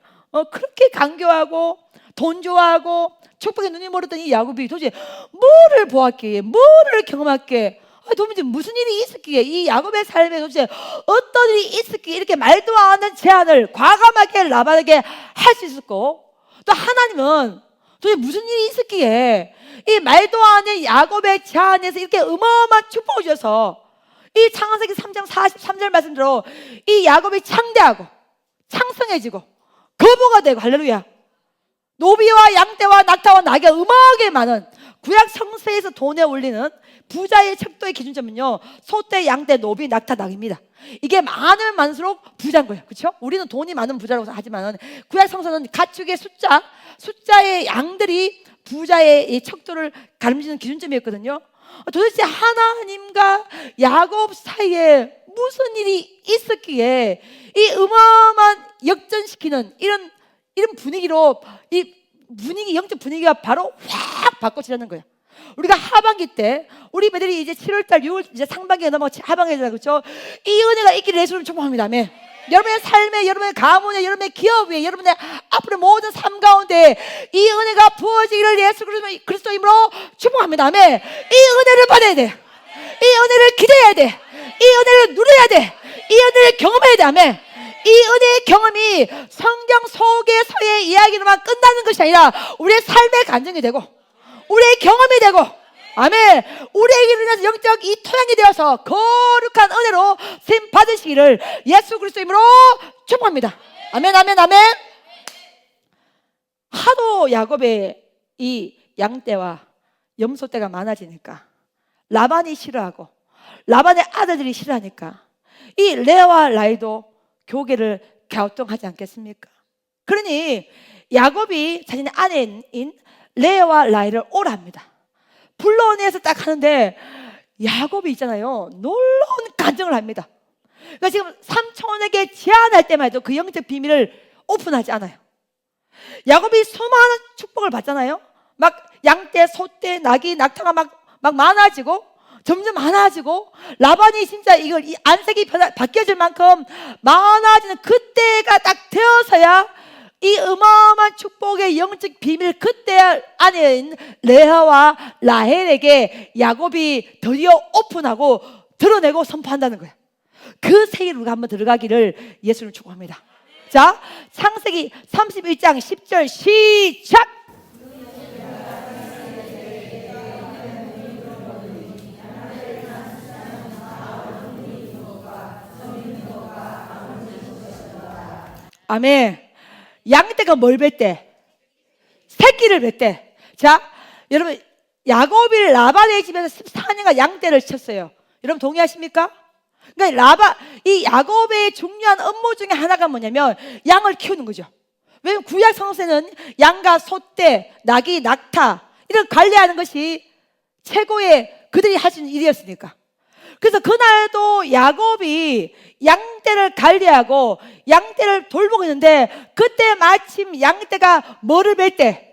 그렇게 강교하고 돈 좋아하고 축복에 눈이 멀었던 이 야곱이 도대체 뭐를 보았기에 뭐를 경험했기에 도대체 무슨 일이 있었기에 이 야곱의 삶에 도대체 어떤 일이 있었기에 이렇게 말도 안 하는 제안을 과감하게 라반에게 할 수 있었고 또 하나님은 도대체 무슨 일이 있었기에 이 말도 안 하는 야곱의 제안에서 이렇게 어마어마한 축복을 주셔서 이 창세기 3장 43절 말씀대로 이 야곱이 창대하고 창성해지고 거부가 되고 할렐루야. 노비와 양떼와 낙타와 나귀가 음악에 많은 구약 성서에서 돈에 올리는 부자의 척도의 기준점은요 소떼, 양떼, 노비, 낙타, 나귀입니다. 이게 많으면 많을수록 부자인 거예요. 그렇죠? 우리는 돈이 많은 부자라고 하지만 구약 성서는 가축의 숫자의 양들이 부자의 이 척도를 가름지는 기준점이었거든요. 도대체 하나님과 야곱 사이에 무슨 일이 있었기에 이 어마어마한 역전시키는 이런 분위기로 이 분위기 영적 분위기가 바로 확 바꿔지라는 거예요. 우리가 하반기 때 우리 배들이 이제 7월달 6월 이제 상반기에 넘어 하반기에 그렇죠? 이 은혜가 있기를 예수를 축복합니다. 아멘. 여러분의 삶에, 여러분의 가문에, 여러분의 기업에, 여러분의 앞으로 모든 삶 가운데 이 은혜가 부어지기를 예수 그리스도 이름으로 축복합니다. 아멘. 이 은혜를 받아야 돼. 이 은혜를 기대해야 돼. 이 은혜를 누려야 돼. 이 은혜를 경험해야 돼. 아멘. 이 은혜의 경험이 성경 속에서의 이야기로만 끝나는 것이 아니라 우리의 삶의 간증이 되고 우리의 경험이 되고 아멘. 우리에게 인해서 영적 이 토양이 되어서 거룩한 은혜로 쓰임 받으시기를 예수 그리스도 이름으로 축복합니다. 아멘 아멘 아멘. 하도 야곱의 이 양떼와 염소떼가 많아지니까 라반이 싫어하고 라반의 아들들이 싫어하니까 이 레아와 라헬도 교계를 갸우뚱하지 않겠습니까? 그러니 야곱이 자신의 아내인 레아와 라헬을 오라 합니다. 불러내서 딱 하는데 야곱이 있잖아요 놀라운 간증을 합니다. 그러니까 지금 삼촌에게 제안할 때만 해도 그 영적 비밀을 오픈하지 않아요. 야곱이 수많은 축복을 받잖아요. 막 양떼, 소떼, 나귀, 낙타가 막 많아지고 점점 많아지고 라반이 진짜 이걸 이 안색이 바뀌어질 만큼 많아지는 그때가 딱 되어서야 이 어마어마한 축복의 영적 비밀 그때 아내인 레아와 라헬에게 야곱이 드디어 오픈하고 드러내고 선포한다는 거예요. 그 세계로 우리가 한번 들어가기를 예수를 축복합니다. 자, 창세기 31장 10절 시작. 아멘. 양떼가 뭘 뱉대? 새끼를 뱉대. 자, 여러분, 야곱이 라반의 집에서 14년간 양떼를 쳤어요. 여러분 동의하십니까? 그러니까 이 야곱의 중요한 업무 중에 하나가 뭐냐면 양을 키우는 거죠. 왜냐면 구약 성서에는 양과 소떼, 나귀, 낙타 이런 관리하는 것이 최고의 그들이 하시는 일이었으니까. 그래서 그날도 야곱이 양떼를 관리하고 양떼를 돌보고 있는데 그때 마침 양떼가 뭐를 뵐 때?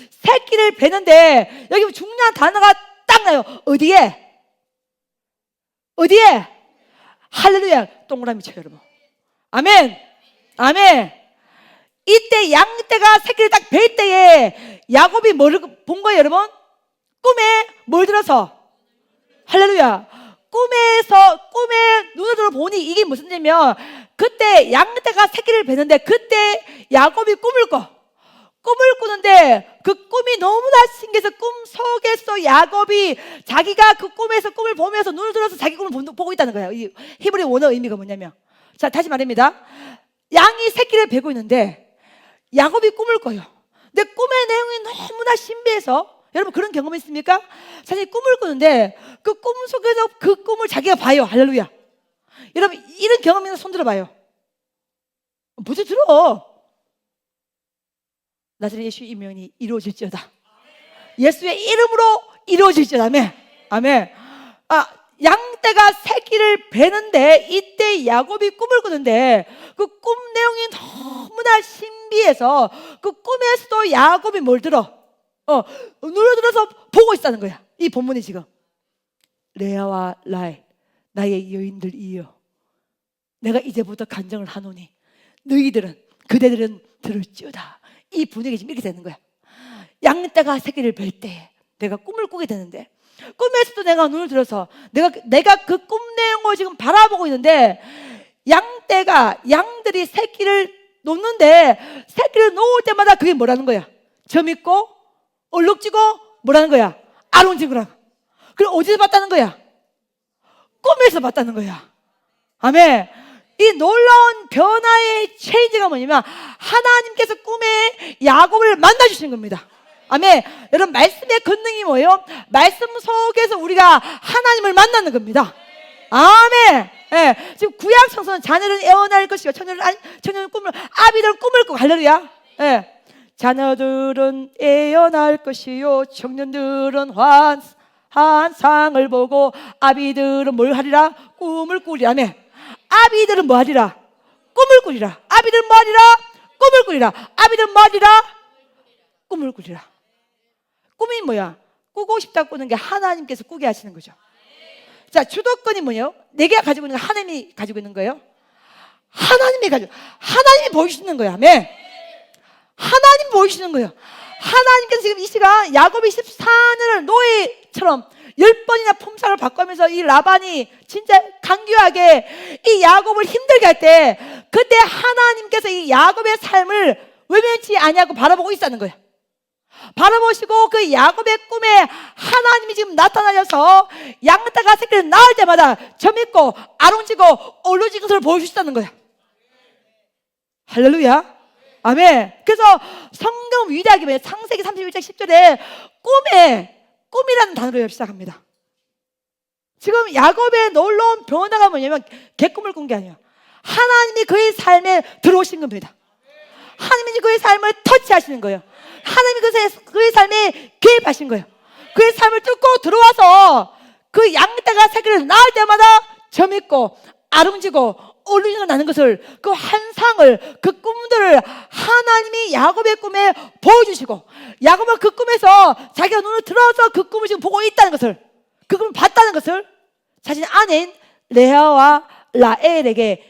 새끼를 베는데 여기 중요한 단어가 딱 나요. 어디에? 어디에? 할렐루야. 동그라미 쳐요 여러분. 아멘. 아멘. 이때 양떼가 새끼를 딱 뵐 때에 야곱이 뭐를 본 거예요 여러분? 꿈에 뭘 들어서? 할렐루야. 꿈에 눈을 들어 보니 이게 무슨 일이냐면 그때 양떼가 새끼를 베는데 그때 야곱이 꿈을 꾸는데 그 꿈이 너무나 신기해서 꿈 속에서 야곱이 자기가 그 꿈에서 꿈을 보면서 눈을 들어서 자기 꿈을 보고 있다는 거예요. 이 히브리 원어 의미가 뭐냐면, 자 다시 말합니다. 양이 새끼를 베고 있는데 야곱이 꿈을 꿔요. 근데 꿈의 내용이 너무나 신비해서, 여러분 그런 경험 있습니까? 사실 꿈을 꾸는데 그 꿈 속에서 그 꿈을 자기가 봐요. 할렐루야. 여러분 이런 경험 있는 손 들어봐요. 뭐지 들어? 나사렛 예수 이명이 이루어질지어다. 예수의 이름으로 이루어질지어다. 아멘. 아멘. 양떼가 새끼를 베는데 이때 야곱이 꿈을 꾸는데 그 꿈 내용이 너무나 신비해서 그 꿈에서도 야곱이 뭘 들어? 눈을 들어서 보고 있다는 거야. 이 본문이 지금 레아와 라헬 나의 여인들이여 내가 이제부터 간정을 하노니 너희들은 그대들은 들을지어다. 이 분위기 지금 이렇게 되는 거야. 양떼가 새끼를 뵐 때 내가 꿈을 꾸게 되는데 꿈에서도 내가 눈을 들어서 내가 그 꿈 내용을 지금 바라보고 있는데 양들이 새끼를 놓는데 새끼를 놓을 때마다 그게 뭐라는 거야? 점 있고 얼룩지고 뭐라는 거야? 아롱지구라. 그럼 어디서 봤다는 거야? 꿈에서 봤다는 거야. 아멘. 이 놀라운 변화의 체인지가 뭐냐면 하나님께서 꿈에 야곱을 만나주신 겁니다. 아멘. 여러분 말씀의 권능이 뭐예요? 말씀 속에서 우리가 하나님을 만나는 겁니다. 아멘. 예, 지금 구약 성서는 자녀는 애원할 것이요 처녀는 꿈을 아비들은 꿈을 꾸고 할렐루야. 예. 자녀들은 애원할 것이요 청년들은 환상을 보고 아비들은 뭘 하리라? 꿈을 꾸리라. 아멘. 아비들은 뭐 하리라? 꿈을 꾸리라. 아비들은 뭐 하리라? 꿈을 꾸리라. 아비들은 뭐 하리라? 꿈을 꾸리라. 꿈이 뭐야? 꾸고 싶다 꾸는 게 하나님께서 꾸게 하시는 거죠. 자, 주도권이 뭐예요? 내가 가지고 있는 거 하나님이 가지고 있는 거예요? 하나님이 보여주시는 거야. 아멘. 하나님 보여주시는 거예요. 하나님께서 지금 이 시간 야곱이 14년을 노예처럼 10번이나 품삯을 바꾸면서 이 라반이 진짜 강교하게 이 야곱을 힘들게 할 때 그때 하나님께서 이 야곱의 삶을 외면치 아니하고 바라보고 있다는 거예요. 바라보시고 그 야곱의 꿈에 하나님이 지금 나타나셔서 양떼가 새끼를 낳을 때마다 점 있고 아롱지고 얼룩진 것을 보여주시다는 거야. 할렐루야. 아멘. 그래서 성경 위대하게 보면 창세기 31장 10절에 꿈이라는 단어로 시작합니다. 지금 야곱의 놀라운 변화가 뭐냐면 개꿈을 꾼 게 아니에요. 하나님이 그의 삶에 들어오신 겁니다. 하나님이 그의 삶을 터치하시는 거예요. 하나님이 그의 삶에 개입하신 거예요. 그의 삶을 뚫고 들어와서 그 양떼가 새끼를 낳을 때마다 점 있고 아름지고 얼룩지가 나는 것을, 그 환상을, 그 꿈들을 하나님이 야곱의 꿈에 보여주시고 야곱은 그 꿈에서 자기가 눈을 들어서 그 꿈을 지금 보고 있다는 것을, 그 꿈을 봤다는 것을 자신의 아내인 레아와 라헬에게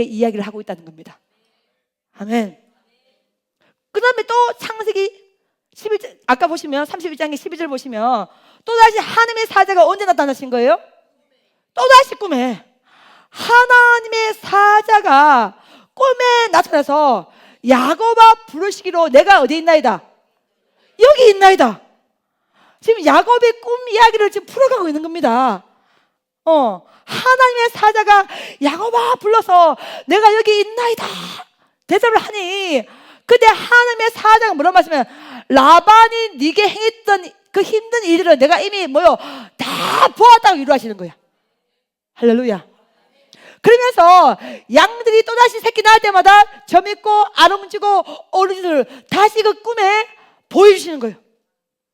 이야기를 하고 있다는 겁니다. 아멘. 그 다음에 또 창세기 11장, 아까 보시면 31장의 12절 보시면 또다시 하나님의 사자가 언제 나타나신 거예요? 또다시 꿈에 하나님의 사자가 꿈에 나타나서 야곱아 부르시기로 내가 어디 있나이다? 여기 있나이다. 지금 야곱의 꿈 이야기를 지금 풀어가고 있는 겁니다. 하나님의 사자가 야곱아 불러서 내가 여기 있나이다. 대답을 하니 그때 하나님의 사자가 뭐라고 말씀하면 라반이 네게 행했던 그 힘든 일들은 내가 이미 다 보았다고 위로하시는 거야. 할렐루야. 그러면서 양들이 또다시 새끼 낳을 때마다 점있고 아롱지고 어루지를 다시 그 꿈에 보여주시는 거예요.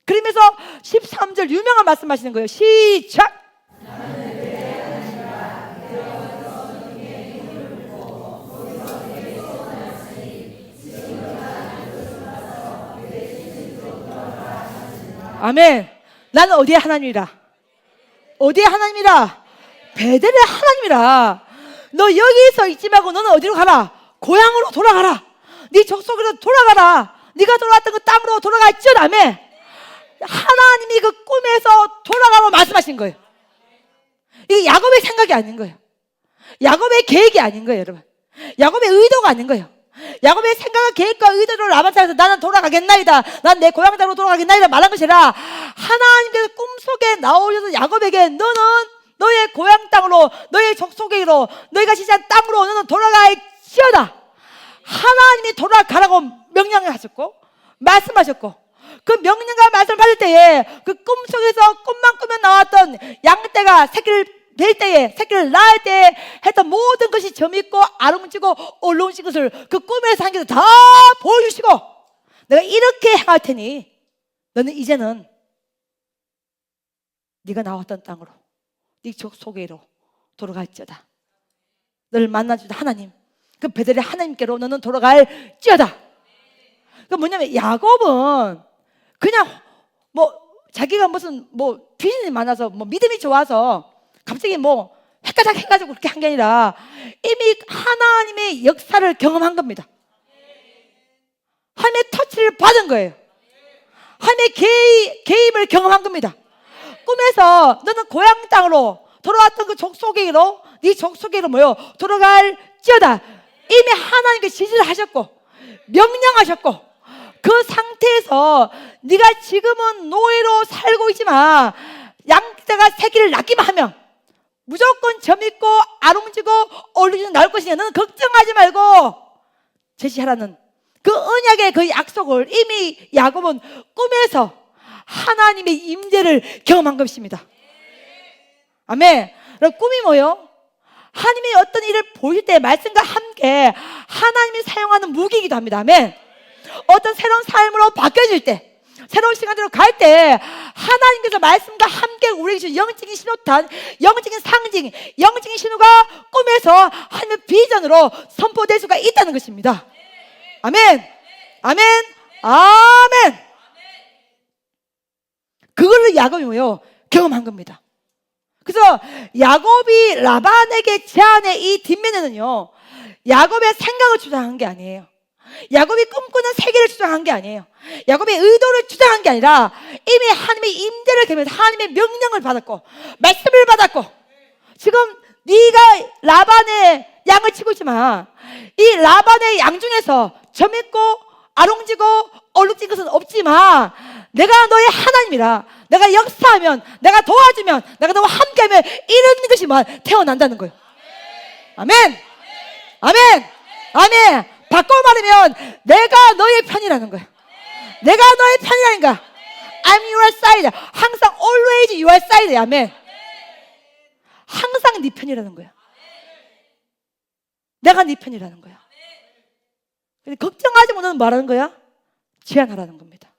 그러면서 13절 유명한 말씀하시는 거예요. 시작. 아멘. 나는 어디의 하나님이라? 어디의 하나님이라? 베델의 하나님이라. 너 여기서 있지 말고 너는 어디로 가라? 고향으로 돌아가라. 네 족속으로 돌아가라. 네가 돌아왔던 그 땅으로 돌아가 있죠. 아멘. 하나님이 그 꿈에서 돌아가라고 말씀하신 거예요. 이게 야곱의 생각이 아닌 거예요. 야곱의 계획이 아닌 거예요, 여러분. 야곱의 의도가 아닌 거예요. 야곱의 생각과 계획과 의도를 라반에서 나는 돌아가겠나이다, 난 내 고향 땅으로 돌아가겠나이다 말한 것이 아니라 하나님께서 꿈속에 나오셔서 야곱에게 너는 너의 고향 땅으로, 너의 족속에로, 너희가 지지한 땅으로 너는 돌아갈지어다. 하나님이 돌아가라고 명령하셨고 말씀하셨고, 그 명령과 말씀을 받을 때에 그 꿈속에서 꿈만 꾸며 나왔던 양떼가 새끼를 될 때에, 새끼를 낳을 때에 했던 모든 것이 점있고 아름지고 얼룩진 것을 그 꿈에서 한 개 다 보여주시고, 내가 이렇게 행할 테니 너는 이제는 네가 나왔던 땅으로, 네 족속에로 돌아갈지어다. 너를 만나주다 하나님, 그 베델의 하나님께로 너는 돌아갈지어다. 그 뭐냐면 야곱은 그냥 자기가 무슨 비전이 많아서 믿음이 좋아서 갑자기 헷가닥 해가지고 그렇게 한 게 아니라 이미 하나님의 역사를 경험한 겁니다. 하나님의 터치를 받은 거예요. 하나님의 개입을 경험한 겁니다. 꿈에서 너는 고향 땅으로 돌아왔던 그 족속에로, 네 족속에로 돌아갈지어다. 이미 하나님께 지시를 하셨고 명령하셨고, 그 상태에서 네가 지금은 노예로 살고 있지만 양떼가 새끼를 낳기만 하면 무조건 점있고 아롱지고 얼룩지는 나올 것이냐, 너는 걱정하지 말고 제시하라는 그 언약의 그 약속을 이미 야곱은 꿈에서 하나님의 임재를 경험한 것입니다. 아멘. 그럼 꿈이 뭐요? 하나님이 어떤 일을 보일 때 말씀과 함께 하나님이 사용하는 무기이기도 합니다. 아멘. 어떤 새로운 삶으로 바뀌어질 때, 새로운 시간대로 갈 때 하나님께서 말씀과 함께 우리에게 주신 영적인 신호탄, 영적인 상징, 영적인 신호가 꿈에서 하나님의 비전으로 선포될 수가 있다는 것입니다. 아멘. 아멘. 아멘. 그걸로 야곱이 경험한 겁니다. 그래서 야곱이 라반에게 제안의 이 뒷면에는요, 야곱의 생각을 주장한 게 아니에요. 야곱이 꿈꾸는 세계를 주장한 게 아니에요. 야곱의 의도를 주장한 게 아니라 이미 하나님의 임재를 경험해서 하나님의 명령을 받았고 말씀을 받았고, 지금 네가 라반의 양을 치고 있지만 이 라반의 양 중에서 점있고 아롱지고 얼룩진 것은 없지만 내가 너의 하나님이라, 내가 역사하면, 내가 도와주면, 내가 너와 함께하면 이런 것이 태어난다는 거예요. 아멘. 아멘. 아멘. 바꿔 말하면 내가 너의 편이라는 거야. 내가 너의 편이라는 거야. I'm your side. 항상 always your side. 아멘. 항상 네 편이라는 거야. 내가 네 편이라는 거야. 걱정하지 못하는 말하는 거야? 제안하라는 겁니다.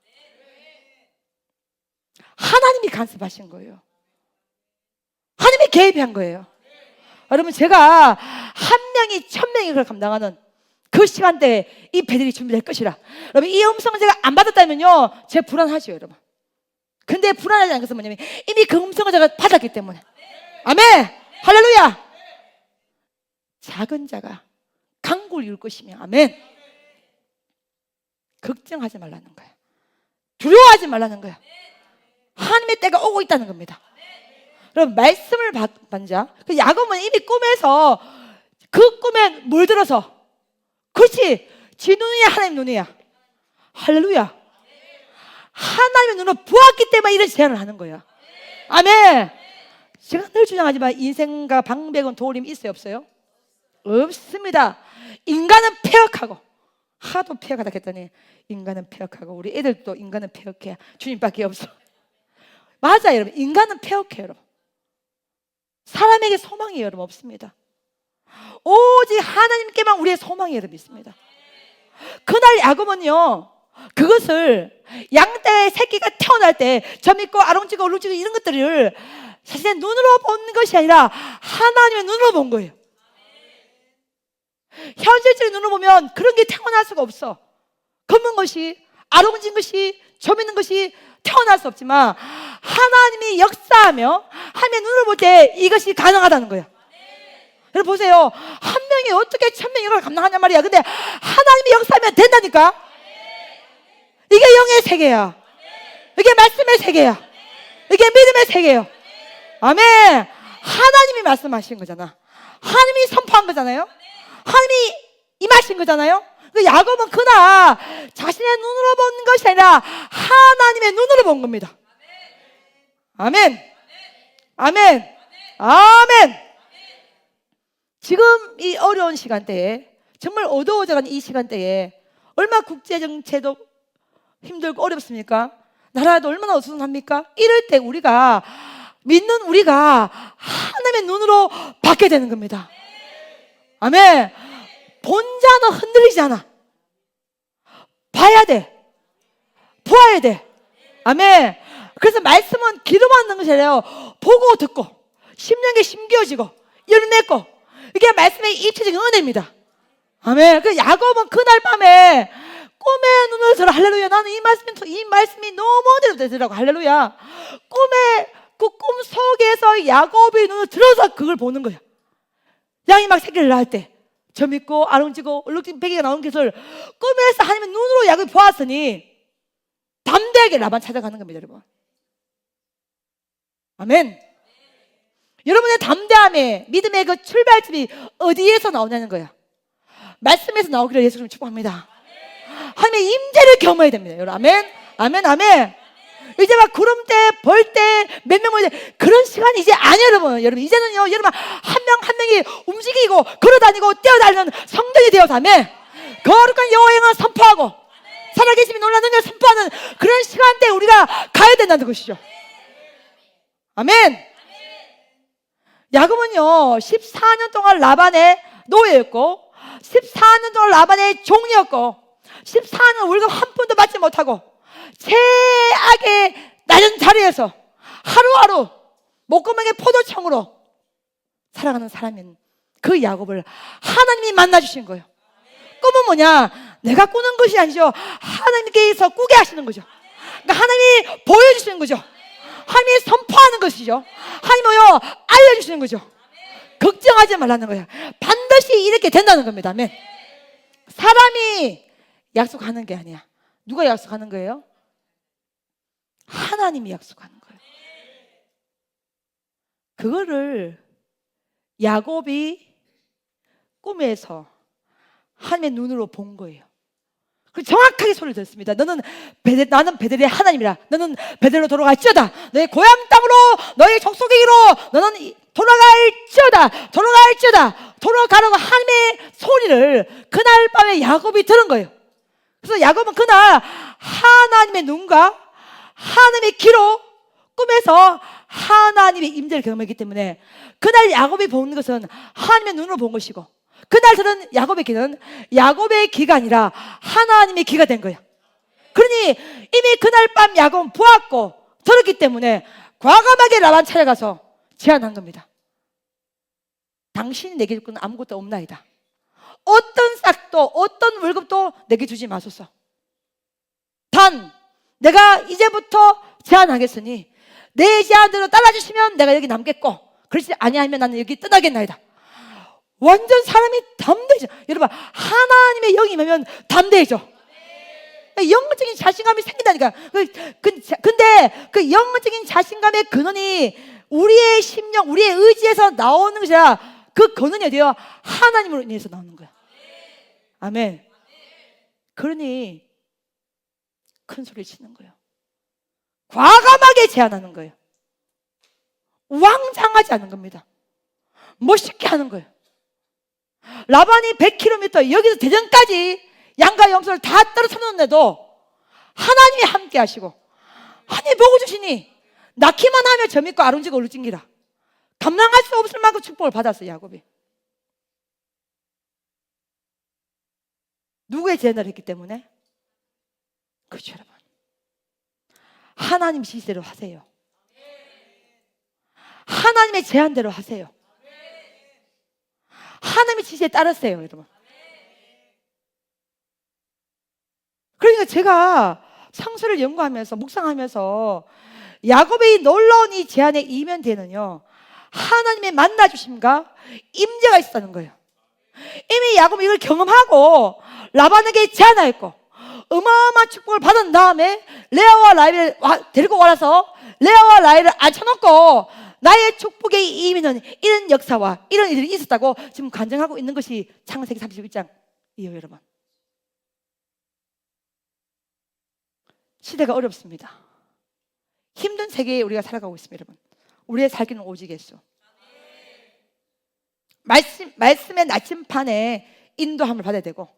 하나님이 간섭하신 거예요. 하나님이 개입한 거예요. 여러분, 제가 한 명이 1000명이 그걸 감당하는 그 시간대에 이 배들이 준비될 것이라. 여러분, 이 음성을 제가 안 받았다면요, 제가 불안하죠, 여러분. 근데 불안하지 않은 것은 뭐냐면 이미 그 음성을 제가 받았기 때문에. 아멘. 할렐루야. 작은 자가 강구를 이룰 것이며. 아멘. 걱정하지 말라는 거야. 두려워하지 말라는 거야. 하나님의 때가 오고 있다는 겁니다. 여러분, 말씀을 받은 자, 그 야곱은 이미 꿈에서 그 꿈에 물들어서, 그렇지, 지 눈이야 하나님 눈이야. 할렐루야. 하나님의 눈을 보았기 때문에 이런 제안을 하는 거야. 아멘. 제가 늘 주장하지만 인생과 방백은 도울림이 있어요, 없어요? 없습니다. 인간은 폐역하고 하도 폐역하다 했더니 인간은 폐역하고 우리 애들도 인간은 폐역해. 주님밖에 없어. 맞아요, 여러분. 인간은 폐역해요, 여러분. 사람에게 소망이 여러분 없습니다. 오직 하나님께만 우리의 소망이 여러분 있습니다. 그날 야곱은요, 그것을 양떼의 새끼가 태어날 때 저 믿고 아롱치고 울룩치고 이런 것들을 사실 눈으로 본 것이 아니라 하나님의 눈으로 본 거예요. 현실적인 눈으로 보면 그런 게 태어날 수가 없어. 검은 것이, 아롱진 것이, 점 있는 것이 태어날 수 없지만 하나님이 역사하며 하나님의 눈으로 볼 때 이것이 가능하다는 거예요. 여러분 보세요. 한 명이 어떻게 1000명이 이걸 감당하냐 말이야. 근데 하나님이 역사하면 된다니까. 이게 영의 세계야. 이게 말씀의 세계야. 이게 믿음의 세계예요. 아멘. 하나님이 말씀하신 거잖아. 하나님이 선포한 거잖아요. 하나님이 임하신 거잖아요. 그 야곱은 그날 자신의 눈으로 본 것이 아니라 하나님의 눈으로 본 겁니다. 아멘. 아멘. 아멘. 지금 이 어려운 시간대에, 정말 어두워져가는 이 시간대에 얼마나 국제정체도 힘들고 어렵습니까? 나라도 얼마나 어수선합니까? 이럴 때 우리가 믿는 우리가 하나님의 눈으로 받게 되는 겁니다. 아멘. 본 자는 흔들리지 않아. 봐야 돼. 보아야 돼. 아멘. 그래서 말씀은 귀로만 듣는 것이 아니라 보고 듣고 심령에 심겨지고 열매고, 이게 말씀의 입체적인 은혜입니다. 아멘. 그 야곱은 그날 밤에 꿈의 눈을 들어. 할렐루야. 나는 이 말씀이 너무 은혜로 되더라고. 할렐루야. 그 꿈 속에서 야곱의 눈을 들어서 그걸 보는 거야. 양이 막 새끼를 낳을 때 저 믿고 아롱지고 얼룩진 베개가 나온 것을 꿈에서 하나님의 눈으로 야곱이 보았으니 담대하게 라반 찾아가는 겁니다, 여러분. 아멘. 여러분의 담대함에 믿음의 그 출발점이 어디에서 나오냐는 거야. 말씀에서 나오기를 예수님 축복합니다. 하나님의 임재를 경험해야 됩니다, 여러분. 아멘. 아멘. 아멘. 이제 막 구름 때, 벌 때, 몇 명 모일 때 그런 시간이 이제 아니에요, 여러분. 여러분 이제는요, 여러분 한 명 한 명이 움직이고 걸어다니고 뛰어다니는 성전이 되어서, 아멘. 거룩한 여호와의 영을 선포하고 살아계심이 놀라운 능력을 선포하는 그런 시간대에 우리가 가야 된다는 것이죠. 아멘. 야곱은요 14년 동안 라반의 노예였고 14년 동안 라반의 종이었고 14년 월급 한 푼도 받지 못하고 최악의 낮은 자리에서 하루하루 목구멍에 포도청으로 살아가는 사람인 그 야곱을 하나님이 만나주신 거예요. 꿈은 뭐냐? 내가 꾸는 것이 아니죠. 하나님께서 꾸게 하시는 거죠. 그러니까 하나님이 보여주시는 거죠. 하나님이 선포하는 것이죠. 하나님이요 알려주시는 거죠. 걱정하지 말라는 거예요. 반드시 이렇게 된다는 겁니다. 아멘. 사람이 약속하는 게 아니야. 누가 약속하는 거예요? 하나님이 약속하는 거예요. 그거를 야곱이 꿈에서 하나님의 눈으로 본 거예요. 정확하게 소리를 듣습니다. 나는 베델의 하나님이라. 너는 베델로 돌아갈지어다. 너의 고향 땅으로, 너의 족속에게로 너는 돌아갈지어다. 돌아가라고 하나님의 소리를 그날 밤에 야곱이 들은 거예요. 그래서 야곱은 그날 하나님의 눈과 하나님의 귀로 꿈에서 하나님의 임재를 경험했기 때문에 그날 야곱이 본 것은 하나님의 눈으로 본 것이고, 그날 들은 야곱의 귀는 야곱의 귀가 아니라 하나님의 귀가 된 거야. 그러니 이미 그날 밤 야곱은 보았고 들었기 때문에 과감하게 라반 찾아가서 제안한 겁니다. 당신이 내게 줄 건 아무것도 없나이다. 어떤 싹도 어떤 월급도 내게 주지 마소서. 단 내가 이제부터 제안하겠으니 내 제안대로 따라주시면 내가 여기 남겠고, 그렇지 아니하면 나는 여기 떠나겠나이다. 완전 사람이 담대해져. 여러분 하나님의 영이 임하면 담대해져. 영적인 자신감이 생긴다니까. 근데 그 영적인 자신감의 근원이 우리의 심령, 우리의 의지에서 나오는 것이 아니라 그 근원이 어디요? 하나님으로 인해서 나오는 거야. 아멘. 그러니 큰 소리 치는 거예요. 과감하게 제안하는 거예요. 우왕좌왕하지 않은 겁니다. 멋있게 하는 거예요. 라반이 100km 여기서 대전까지 양과 염소를 다 떨어져 놓는데도 하나님이 함께 하시고 하나님이 보고 주시니 낳기만 하면 저 믿고 아름지고 울증기라. 감당할 수 없을 만큼 축복을 받았어요, 야곱이. 누구의 제안을 했기 때문에? 그렇죠, 여러분. 하나님 지시대로 하세요. 하나님의 제안대로 하세요. 하나님의 지시에 따르세요, 여러분. 그러니까 제가 상수를 연구하면서 묵상하면서 야곱의 놀라운 이 제안의 이면대는요, 하나님의 만나주심과 임재가 있었다는 거예요. 이미 야곱이 이걸 경험하고 라반에게 제안하였고 어마어마한 축복을 받은 다음에 레아와 라헬을 데리고 와서 레아와 라헬을 앉혀놓고 나의 축복의 의미는 이런 역사와 이런 일이 있었다고 지금 간증하고 있는 것이 창세기 31장이에요, 여러분. 시대가 어렵습니다. 힘든 세계에 우리가 살아가고 있습니다, 여러분. 우리의 살기는 오직 예수. 말씀의 나침판에 인도함을 받아야 되고,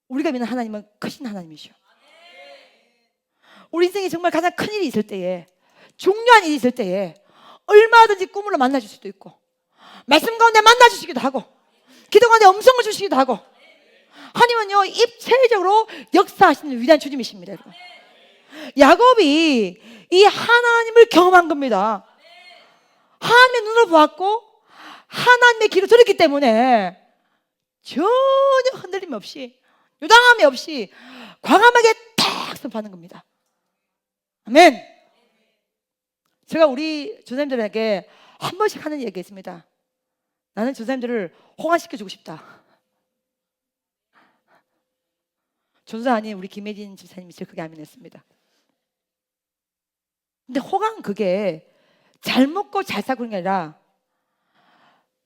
우리가 믿는 하나님은 크신 하나님이시오. 우리 인생에 정말 가장 큰 일이 있을 때에, 중요한 일이 있을 때에 얼마든지 꿈으로 만나줄 수도 있고, 말씀 가운데 만나주시기도 하고, 기도 가운데 음성을 주시기도 하고, 하나님은요 입체적으로 역사하시는 위대한 주님이십니다, 여러분. 야곱이 이 하나님을 경험한 겁니다. 하나님의 눈으로 보았고 하나님의 귀로 들었기 때문에 전혀 흔들림 없이 요당함이 없이 과감하게 탁 선포하는 겁니다. 아멘. 제가 우리 전사님들에게 한 번씩 하는 얘기가 있습니다. 나는 전사님들을 호강시켜주고 싶다. 전사 아닌 우리 김혜진 집사님이 제일 크게 아멘했습니다. 근데 호강 그게 잘 먹고 잘 살고 있는 게 아니라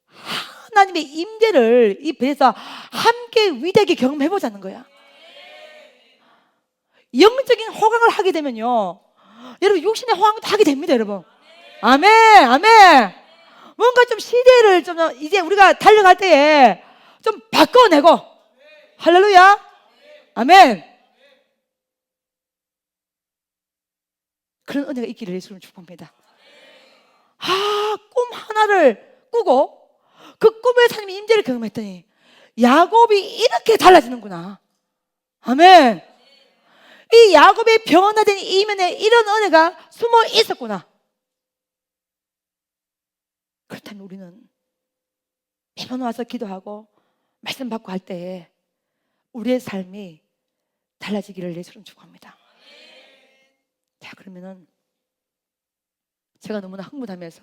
하나님의 임재를 이 배에서 함께 위대하게 경험해보자는 거야. 영적인 호강을 하게 되면요, 여러분 육신의 호강도 하게 됩니다, 여러분. 아멘, 아멘. 뭔가 좀 시대를 좀 이제 우리가 달려갈 때에 좀 바꿔내고, 할렐루야, 아멘. 그런 은혜가 있기를 예수님을 축복합니다. 꿈 하나를 꾸고 그 꿈에 하나님의 임재를 경험했더니 야곱이 이렇게 달라지는구나. 아멘. 이 야곱의 변화된 이면에 이런 은혜가 숨어 있었구나. 그렇다면 우리는 매번 와서 기도하고 말씀 받고 할 때에 우리의 삶이 달라지기를 예수님 축복합니다. 자, 그러면은 제가 너무나 흥분하면서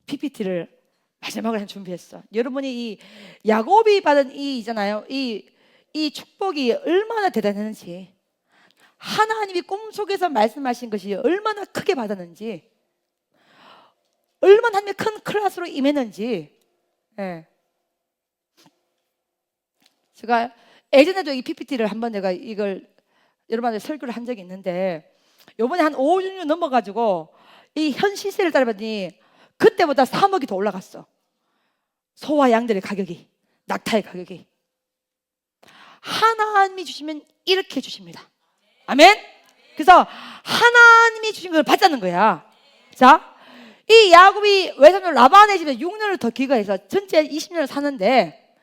PPT를 마지막으로 준비했어. 여러분이 이 야곱이 받은 있잖아요. 이 축복이 얼마나 대단했는지, 하나님이 꿈속에서 말씀하신 것이 얼마나 크게 받았는지, 얼마나 하나님의 큰 클래스로 임했는지. 예. 제가 예전에도 이 PPT를 한번 내가 이걸 여러분한테 설교를 한 적이 있는데, 요번에 한 5, 6년 넘어가지고 이 현 시세를 따라봤더니 그때보다 3억이 더 올라갔어. 소와 양들의 가격이, 낙타의 가격이. 하나님이 주시면 이렇게 주십니다. 아멘. 그래서 하나님이 주신 걸 받자는 거야. 자, 이 야곱이 외삼촌 라반의 집에 6년을 더 기거해서 전체 20년을 사는데,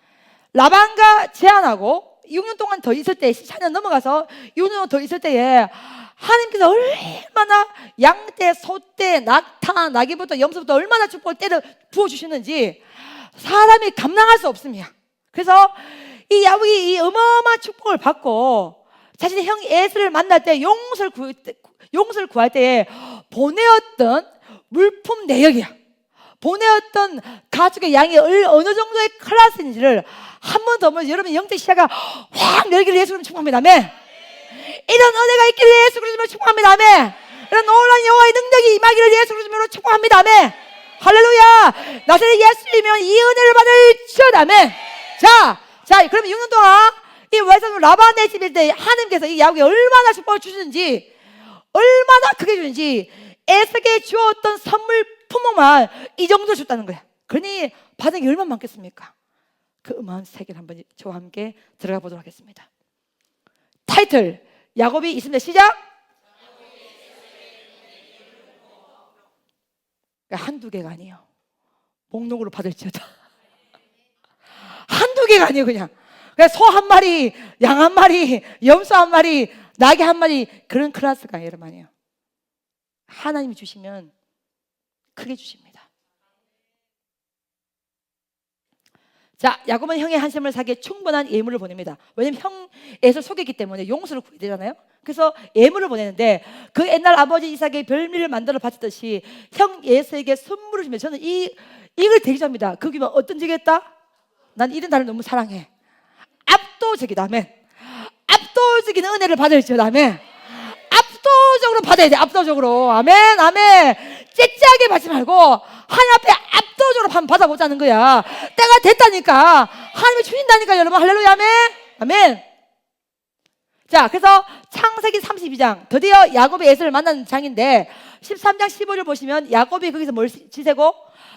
라반과 제안하고 6년 동안 더 있을 때, 14년 넘어가서 6년 더 있을 때에 하나님께서 얼마나 양떼, 소떼, 낙타, 나귀부터 염소부터 얼마나 축복을 때려 부어주시는지 사람이 감당할 수 없습니다. 그래서 이 야곱이 이 어마어마한 축복을 받고 자신의 형 에스를 만날 때 용서를 구할 때에 보내었던 물품 내역이야. 보내었던 가족의 양이 어느 정도의 클래스인지를 한 번 더 보면 여러분 영적 시야가 확 열기를 예수님 축복합니다. 아멘. 이런 은혜가 있기를 예수 그리스도로 축복합니다. 아멘. 이런 놀라운 여호와의 능력이 임하기를 예수 그리스도로 축복합니다. 아멘. 할렐루야. 나사렛 예수님이면 이 은혜를 받을 지어다. 아멘. 자, 그러면 6년 동안 이 외삼촌 라반의 집일 때 하나님께서 이 야곱에게 얼마나 축복을 주시는지, 얼마나 크게 주는지, 에서에게 주었던 선물 품목만 이 정도 줬다는 거야. 그러니 받은 게 얼마나 많겠습니까? 그 음한 세계를 한번 저와 함께 들어가 보도록 하겠습니다. 타이틀 야곱이 있습니다. 시작. 한두 개가 아니에요. 목록으로 받을지어다. 한두 개가 아니에요. 그냥 소 한 마리, 양 한 마리, 염소 한 마리, 나귀 한 마리, 그런 클래스가 여러분 아니에요. 하나님이 주시면 크게 주십니다. 자, 야곱은 형의 한샘을 사기에 충분한 예물을 보냅니다. 왜냐면 형 에서 속였기 때문에 용서를 구해야 되잖아요. 그래서 예물을 보내는데 그 옛날 아버지 이삭의 별미를 만들어 바쳤듯이 형 에서에게 선물을 주면 저는 이걸 되게 좋아합니다. 그기면 어떤 적이었다? 난 이런 나를 너무 사랑해. 압도적이다. 아멘. 압도적인 은혜를 받을지어다. 아멘. 압도적으로 받아야 돼. 압도적으로. 아멘. 아멘. 째째하게 받지 말고 하나님 앞에 압도적으로 한번 받아보자는 거야. 때가 됐다니까. 하나님이 주신다니까 여러분. 할렐루야. 아멘. 아멘. 자, 그래서 창세기 32장 드디어 야곱의 에서를 만나는 장인데 13장 15절 보시면 야곱이 거기서 뭘 지새고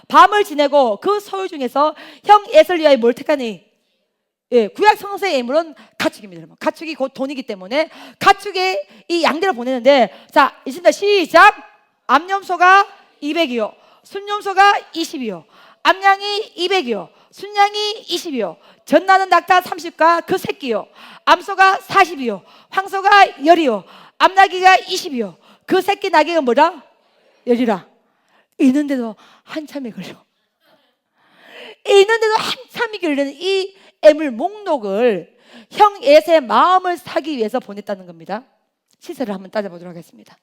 밤을 지내고 그 소유 중에서 형 에서를 위하여 뭘 택하니? 예, 구약 성서의 예물은 가축입니다. 여러분. 가축이 곧 돈이기 때문에 가축의 이 양들을 보내는데 자, 있습니다. 시작. 암염소가 200이요. 순염소가 20이요. 암양이 200이요. 순양이 20이요. 젖나는 낙타 30과 그 새끼요. 암소가 40이요. 황소가 10이요. 암나귀가 20이요. 그 새끼 나귀가 뭐라? 10이라. 있는데도 한참이 걸려. 있는데도 한참이 걸리는 이 애물 목록을 형 에서의 마음을 사기 위해서 보냈다는 겁니다. 시세를 한번 따져보도록 하겠습니다.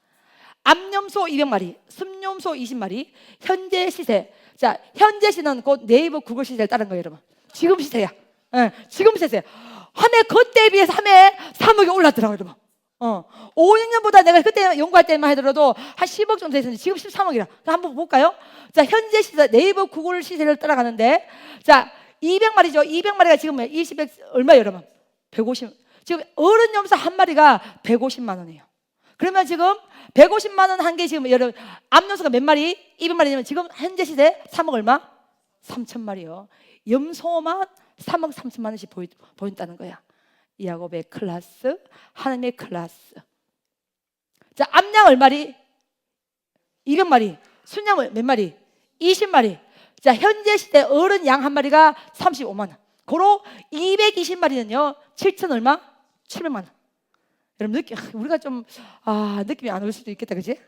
암염소 200마리, 순염소 20마리, 현재 시세. 자, 현재 시는 곧 네이버 구글 시세를 따른 거예요, 여러분. 지금 시세야. 네, 지금 시세야. 함에 그때에 비해서 함에 3억이 올랐더라고요, 여러분. 5, 6년보다 내가 그때 연구할 때만 하더라도 한 10억 정도 됐었는데 지금 13억이라. 한번 볼까요? 자, 현재 시세, 네이버 구글 시세를 따라가는데 자, 200마리죠. 200마리가 지금 20백 얼마예요, 여러분? 150. 지금 어른 염소 한 마리가 150만 원이에요. 그러면 지금 150만 원 한 개 지금 여러분 암염소가 몇 마리? 200마리면 지금 현재 시세 3억 얼마? 3천 마리요. 염소만 3억 3천만 원씩 보인다는 거야. 야곱의 클래스, 하나님의 클래스. 자, 암양 얼마리? 200마리. 순양 몇 마리? 20마리. 자, 현재 시대 어른 양 한 마리가 35만 원. 고로 220마리는요 7천 얼마? 700만 원. 여러분 우리가 좀 느낌이 안 올 수도 있겠다, 그치?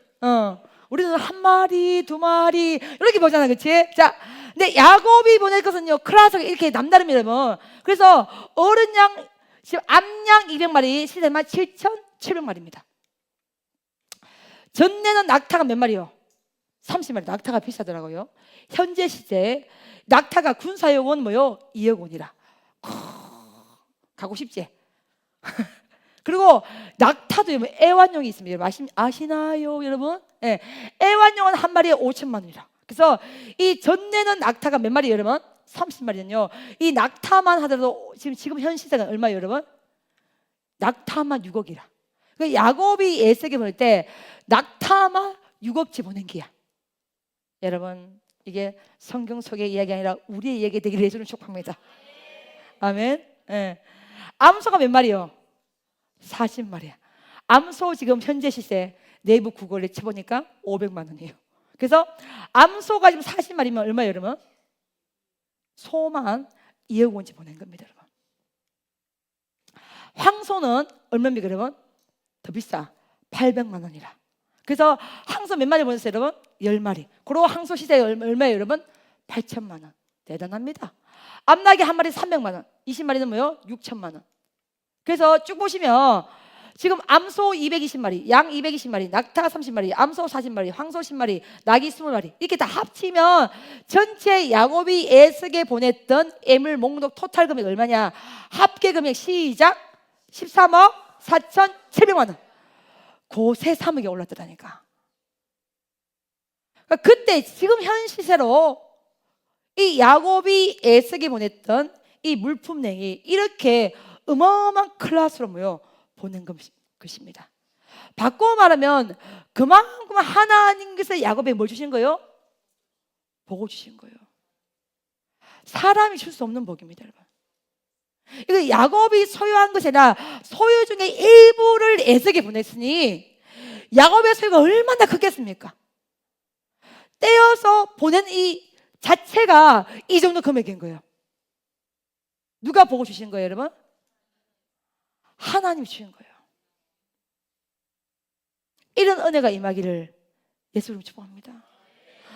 우리는 한 마리, 두 마리 이렇게 보잖아, 그치? 자, 근데 야곱이 보낼 것은요 클래스가 이렇게 남다릅니다, 여러분. 그래서 어른 양 지금 암양 200마리, 시세만 7,700마리입니다. 전내는 낙타가 몇 마리요? 30마리. 낙타가 비싸더라고요. 현재 시세 낙타가 군사용은 뭐요? 2억 원이라. 가고 싶지? 그리고 낙타도 애완용이 있습니다. 여러분 아시나요, 여러분? 네. 애완용은 한 마리에 5천만 원이라. 그래서 이 전내는 낙타가 몇 마리, 여러분? 30마리는요. 이 낙타만 하더라도 지금 현 시세가 얼마예요, 여러분? 낙타만 6억이라. 그 야곱이 에서에게 보낼 때 낙타만 6억치 보낸 게야. 여러분, 이게 성경 속의 이야기 아니라 우리의 이야기 되기를 예수는 축복합니다. 아멘. 네. 암소가 몇 마리요? 40마리야. 암소 지금 현재 시세 네이버 구글에 쳐보니까 500만 원이에요. 그래서 암소가 지금 40마리면 얼마예요, 여러분? 소만 2억 원치 보낸 겁니다, 여러분. 황소는 얼마입니까, 여러분? 더 비싸. 800만 원이라. 그래서 황소 몇 마리 보냈어요, 여러분? 10마리. 그리고 황소 시세 얼마예요, 여러분? 8천만 원. 대단합니다. 암나귀 한 마리 300만 원. 20마리는 뭐요? 6천만 원. 그래서 쭉 보시면 지금 암소 220마리, 양 220마리, 낙타 30마리, 암소 40마리, 황소 10마리, 나귀 20마리 이렇게 다 합치면 전체 야곱이 에서에게 보냈던 애물 목록 토탈 금액 얼마냐? 합계 금액 시작 13억 4,700만 원. 고세 3억이 올랐다니까. 그러니까 그때 지금 현 시세로 이 야곱이 에서에게 보냈던 이 물품량이 이렇게 어마어마한 클래스로 모여 보낸 것입니다. 바꿔 말하면 그만큼 하나님께서 야곱에게 뭘 주신 거예요? 복을 주신 거예요. 사람이 줄 수 없는 복입니다, 여러분. 이거 야곱이 소유한 것이 아니라 소유 중에 일부를 에서에게 보냈으니 야곱의 소유가 얼마나 크겠습니까? 떼어서 보낸 이 자체가 이 정도 금액인 거예요. 누가 보고 주신 거예요, 여러분? 하나님이 주신 거예요. 이런 은혜가 임하기를 예수님 축복합니다.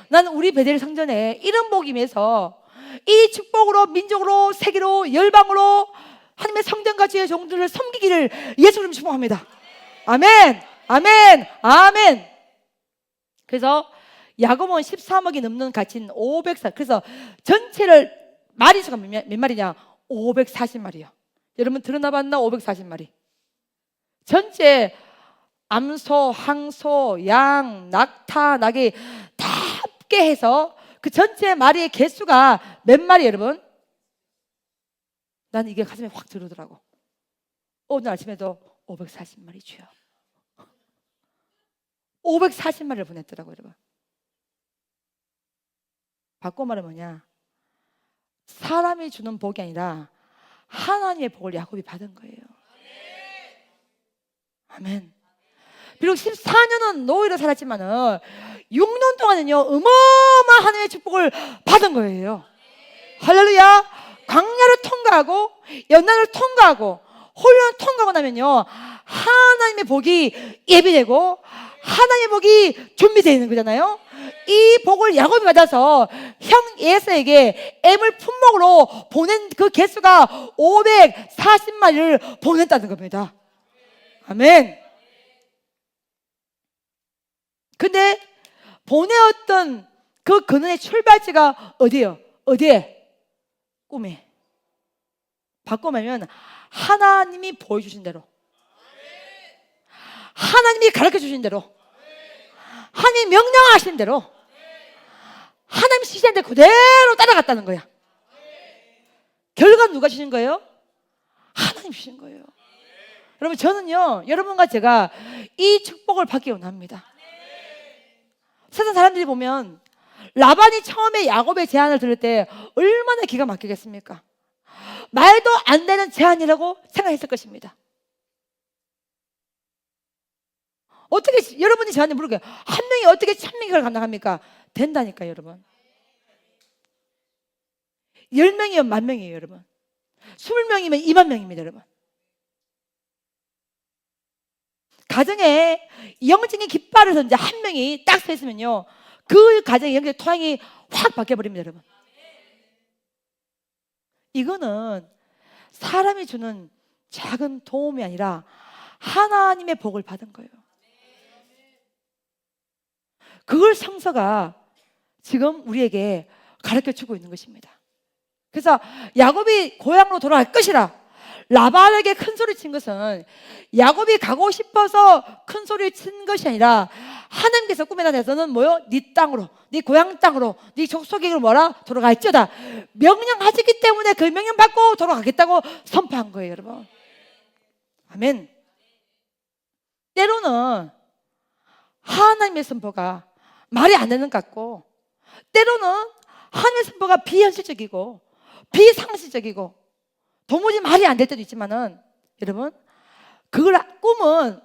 나는 우리 베델 성전에 이런 복이 임해서 이 축복으로 민족으로 세계로 열방으로 하나님의 성전과 주의 종들을 섬기기를 예수님 축복합니다. 아멘, 아멘, 아멘. 그래서 야곱은 13억이 넘는 가치인 504. 그래서 전체를 마리 수가 몇 마리냐? 540마리요. 여러분 들었나 봤나? 540마리. 전체 암소, 항소, 양, 낙타, 낙이 다 합계해서 그 전체 마리의 개수가 몇 마리 여러분? 나는 이게 가슴에 확 들어오더라고. 오늘 아침에도 540마리 주여. 540마리를 보냈더라고요, 여러분. 바꿔 말하면 뭐냐? 사람이 주는 복이 아니라 하나님의 복을 야곱이 받은 거예요. 아멘. 비록 14년은 노예로 살았지만은 6년 동안은요 어마어마한 하나님의 축복을 받은 거예요. 할렐루야. 광야를 통과하고 연난을 통과하고 혼란을 통과하고 나면요 하나님의 복이 예비되고 하나님의 복이 준비되어 있는 거잖아요. 이 복을 야곱이 받아서 형 에서에게 애물 품목으로 보낸 그 개수가 540마리를 보냈다는 겁니다. 아멘. 근데 보내었던 그 근원의 출발지가 어디예요? 어디에? 꿈에. 바꿔말하면 하나님이 보여주신 대로, 하나님이 가르쳐 주신 대로, 하나님이 명령하신 대로, 하나님이 시키신 대로 그대로 따라갔다는 거야. 결과 누가 주신 거예요? 하나님 주신 거예요. 여러분 저는요 여러분과 제가 이 축복을 받기 원합니다. 세상 사람들이 보면 라반이 처음에 야곱의 제안을 들을 때 얼마나 기가 막히겠습니까? 말도 안 되는 제안이라고 생각했을 것입니다. 어떻게 여러분이 저한테 물어볼게요. 한 명이 어떻게 1000명이 감당합니까? 된다니까요, 여러분. 10명이면 10,000명이에요, 여러분. 20명이면 20,000명입니다, 여러분. 가정에 영적인 깃발을 던져 한 명이 딱 서 있으면요 그 가정의 영적인 토양이 확 바뀌어버립니다, 여러분. 이거는 사람이 주는 작은 도움이 아니라 하나님의 복을 받은 거예요. 그걸 성서가 지금 우리에게 가르쳐주고 있는 것입니다. 그래서 야곱이 고향으로 돌아갈 것이라 라반에게 큰 소리 친 것은 야곱이 가고 싶어서 큰 소리 친 것이 아니라 하나님께서 꿈에 나타나서는 뭐요? 네 땅으로, 네 고향 땅으로, 네 족속에게로 뭐라? 돌아갈지어다 명령하셨기 때문에 그 명령 받고 돌아가겠다고 선포한 거예요, 여러분. 아멘. 때로는 하나님의 선포가 말이 안 되는 것 같고 때로는 하나님의 선포가 비현실적이고 비상식적이고 도무지 말이 안 될 때도 있지만은 여러분 그걸 꿈은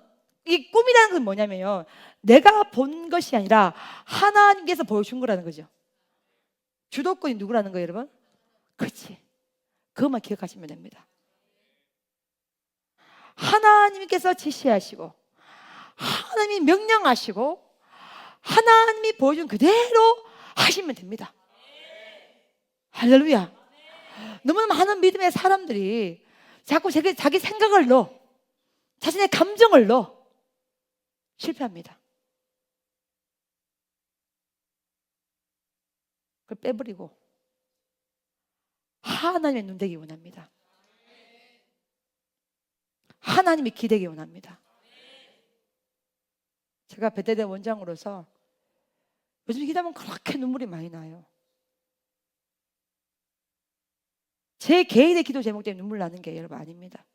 이 꿈이라는 건 뭐냐면요 내가 본 것이 아니라 하나님께서 보여준 거라는 거죠. 주도권이 누구라는 거예요, 여러분? 그렇지. 그것만 기억하시면 됩니다. 하나님께서 지시하시고 하나님이 명령하시고 하나님이 보여준 그대로 하시면 됩니다. 할렐루야. 너무 많은 믿음의 사람들이 자꾸 자기 생각을 넣어 자신의 감정을 넣어 실패합니다. 그걸 빼버리고 하나님의 눈 되기 원합니다. 하나님이 기대기 원합니다. 제가 베델대 원장으로서 요즘 기도하면 그렇게 눈물이 많이 나요. 제 개인의 기도 제목 때문에 눈물 나는 게 여러분 아닙니다.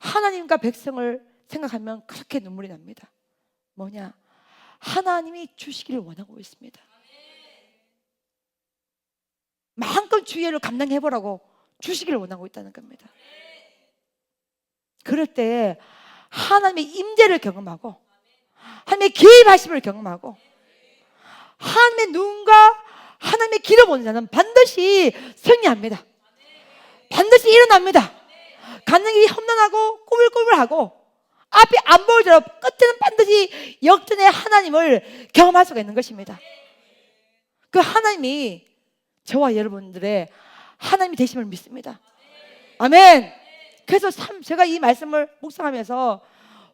하나님과 백성을 생각하면 그렇게 눈물이 납니다. 뭐냐? 하나님이 주시기를 원하고 있습니다. 마음껏 주의 일을 감당해보라고 주시기를 원하고 있다는 겁니다. 그럴 때 하나님의 임재를 경험하고 하나님의 개입하심을 경험하고 하나님의 눈과 하나님의 길을 보는 자는 반드시 승리합니다. 반드시 일어납니다. 가는 길이 험난하고 꾸불꾸불하고 앞이 안 보이더라도 끝에는 반드시 역전의 하나님을 경험할 수가 있는 것입니다. 그 하나님이 저와 여러분들의 하나님이 되심을 믿습니다. 아멘. 그래서 참 제가 이 말씀을 묵상하면서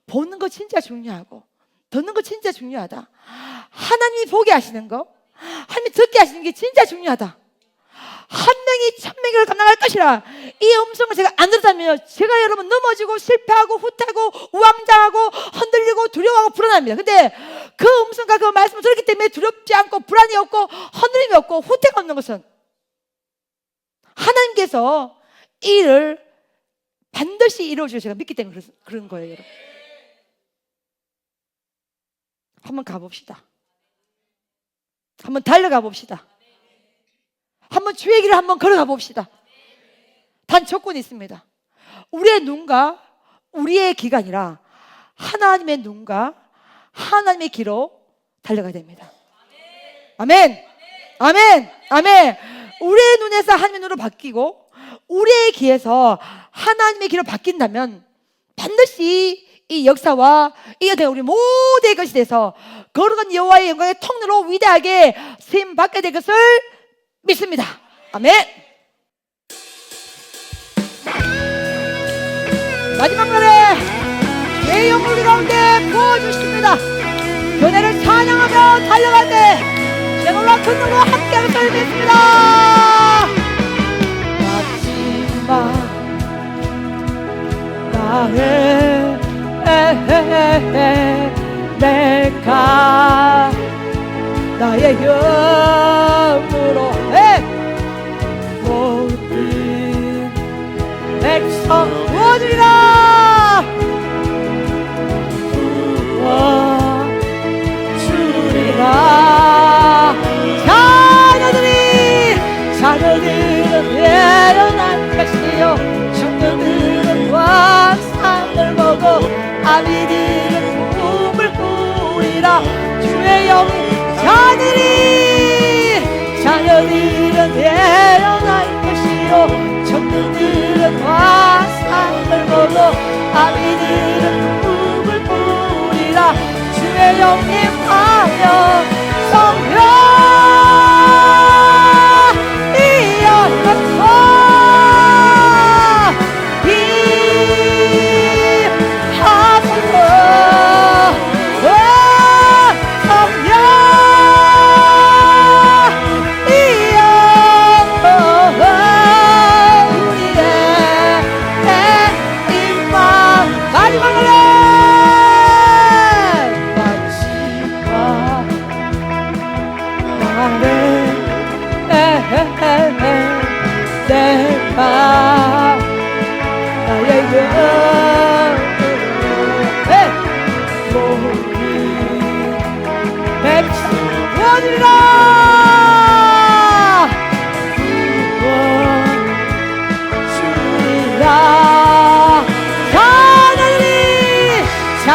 보는 거 진짜 중요하고 듣는 거 진짜 중요하다. 하나님이 보게 하시는 거, 하나님이 듣게 하시는 게 진짜 중요하다. 한 명이 천명을 감당할 것이라. 이 음성을 제가 안 들었다면 제가 여러분 넘어지고 실패하고 후퇴하고 우왕좌하고 흔들리고 두려워하고 불안합니다. 근데 그 음성과 그 말씀을 들었기 때문에 두렵지 않고 불안이 없고 흔들림이 없고 후퇴가 없는 것은 하나님께서 이 일을 반드시 이루어주실 제가 믿기 때문에 그런 거예요. 여러분, 한번 가봅시다. 한번 달려가 봅시다. 한번 주의 길을 한번 걸어가 봅시다. 단 조건이 있습니다. 우리의 눈과 우리의 귀가 아니라 하나님의 눈과 하나님의 귀로 달려가야 됩니다. 아멘. 아멘. 아멘. 우리의 눈에서 하나님의 눈으로 바뀌고 우리의 귀에서 하나님의 귀로 바뀐다면 반드시 이 역사와 이 여태가 우리 모두의 것이 돼서 거룩한 여호와의 영광의 통로로 위대하게 쓰임 받게 될 것을 믿습니다. 아멘. 마지막 날에 주의 영을 우리 가운데 부어주십니다. 교회를 찬양하며 달려갈 때 주의 놀라운 권능으로 함께할 것을 믿습니다. 마지막 날에 내가 나의 영으로 모든 백성 구원이라 구원주리라. 자녀들은 예언한 것이요 죽는들은 왕상을 보고 아비들은 꿈을 꾸리라. 주의 영이 자녀들은 예언할 것이요 적들은 화상을 보고 아비들은 꿈을 꾸리라. 주의 영이 하여 성령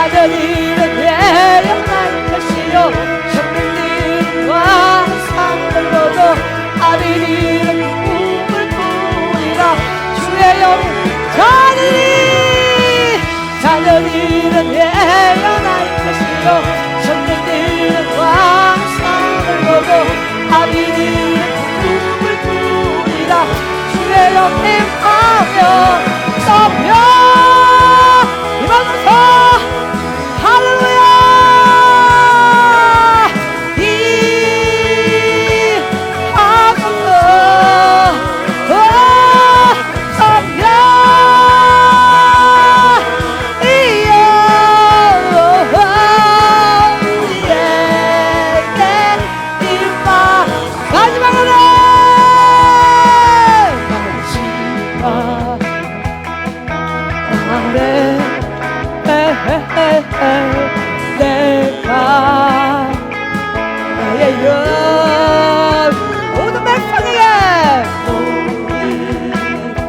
자녀들은 예언할 것이요 적들은 왕상을 보고 아비들은 꿈을 꾸리라. 주의 영이 자녀들은 예언할 것이요 적들은 왕상을 보고 아비들은 꿈을 꾸리라. 주의 영이 하며 성령 이방서 내가 나의 영 모든 백성에게 모든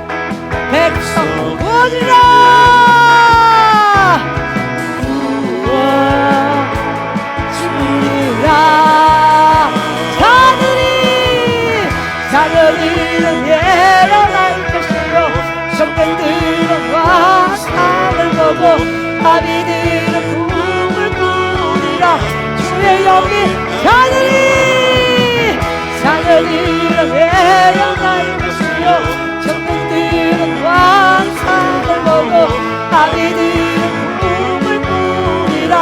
아비들은 꿈을 꾸리라. 주의 영이 자녀들은 외양할 것이요 청년들은 왕상을 보고 아비들은 꿈을 꾸리라.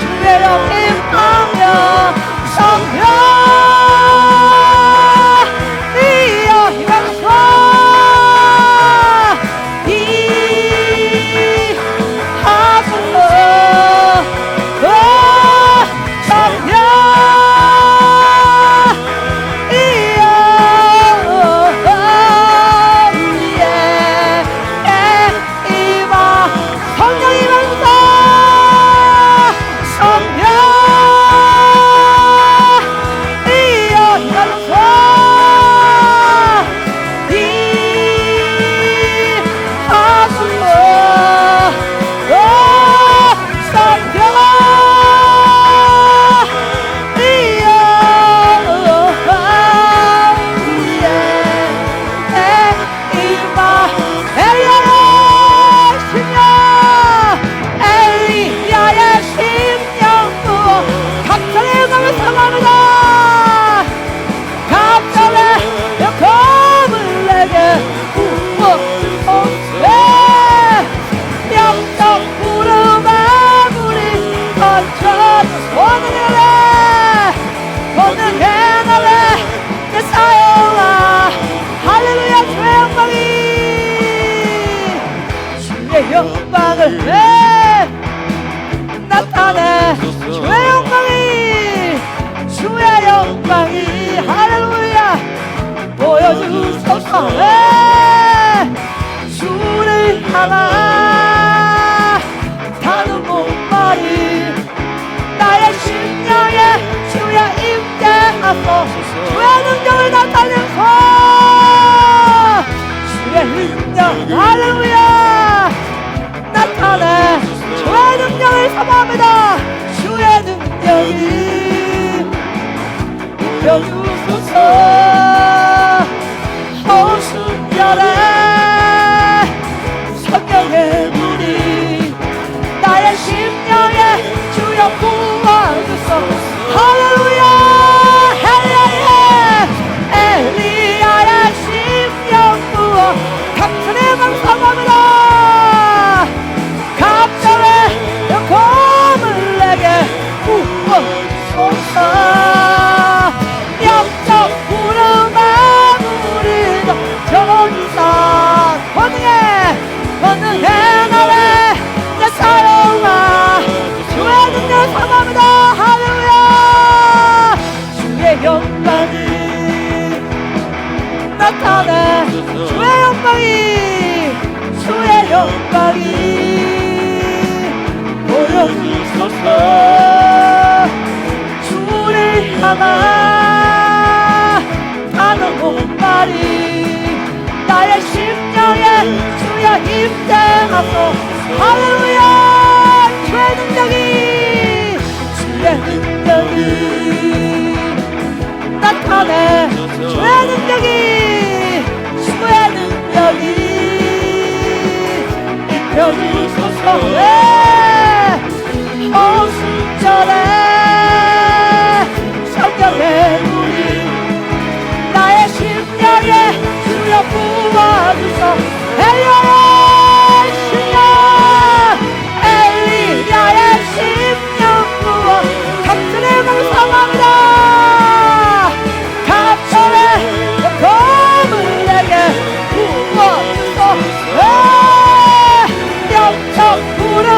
주의 영이 임하며 성령 이여 힘써 이하소서 성령 이여 우리의 임하 성령 임하소서 성령 이여 임하소서 영광을 나타내 주의 영광이 할렐루야 보여주소서. 주를 향한 다른 목마리 나의 심령에 주여 임재하소. 주의 능력을 나타내소. 주의 능력 할렐루야 나타내 주의 능력을 사모합니다. 주의 능력이 보여주소서. 호수별에 성령의 물이 나의 심령에 주여 부어주소. 할렐루야 엘리야의 심령 부어 감천의 감사합니다. 갑자기 영광을 내게 부어주소서. 영적 구름에 우리도 전사 권능의 나를 내 사용하 주의 능력 사모합니다. 할렐루야 주의 영광이 나타내 주의 영광이 보여주소서. 주를 향한 하는 목마리 나의 심령에 주여 임재하소. 할렐루야 주의 능력이 나타내 주의 능력이 입혀주소서. 호수절에 성령의 물이 나의 심령에 주여 부어주소. 엘리야의 심령 부어 감천의 감사합니다. 감천의 영광을 내게 부어주소. 영적 구름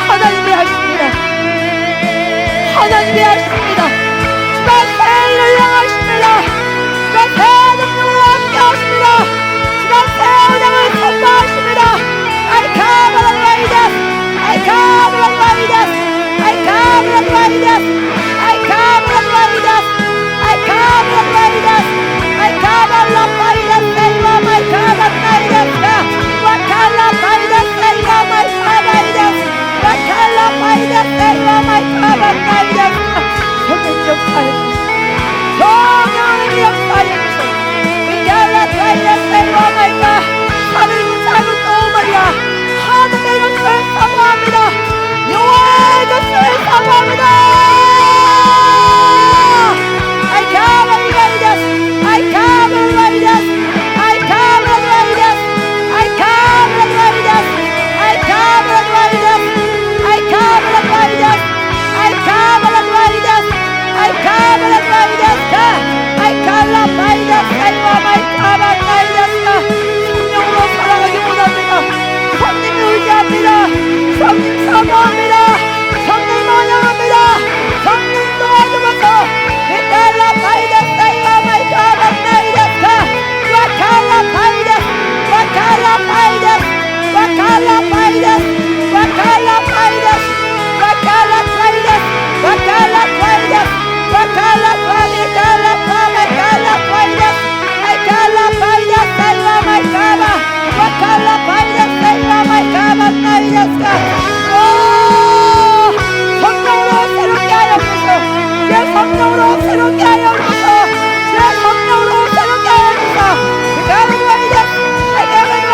하나님이 하십니다. 하나님이 하십니다. 주가 새를 향하십니다. 주가 새 능력으로 함께 하십니다. 주가 새 은혜를 선포하십니다. I come and ride us. I come and ride us. I come and ride us. I come and ride us. I come and ride us. I come and ride us. Say you are my come and ride us. What can I ride us? Say you are my come and ride us. What can I ride us? Say you are my come and ride us. 성령 역사에 성령의 역사에 We cannot ride us. Say you are my God. 하늘은 작은 오마리아 하늘의 것을 사모합니다. 여호와의 것을 사모합니다. I come and ride us. I come and ride us. I come and ride us. I come and ride us. I come and ride us. I come and ride us. I come and ride us. I come and ride us. I come and ride us. I come and ride us. 성령으로 살아가기 원합니다. 성령을 의지합니다. 성령 사모합니다. 성령 원망합니다. 성령 도와주면서 이달라 바이더스 사이와 가만 나이더스 와칼라 바이더스 와칼라 바이더스 와칼라 바이더스 와칼라 바이더스 와칼라 바이더스 와칼라 바이더스 와칼라 바이더스 와칼라 바이더스 아이칼라 바이더스 사이와 가마 와칼라 바이더스 사이와 가만 나이더스 성령으로 새롭게 하여 주소서. 주의 성령으로 새롭게 하여 주소서. 주의 성령으로 새롭게 하여 주소서. 가만 바이더스 I come and ride us.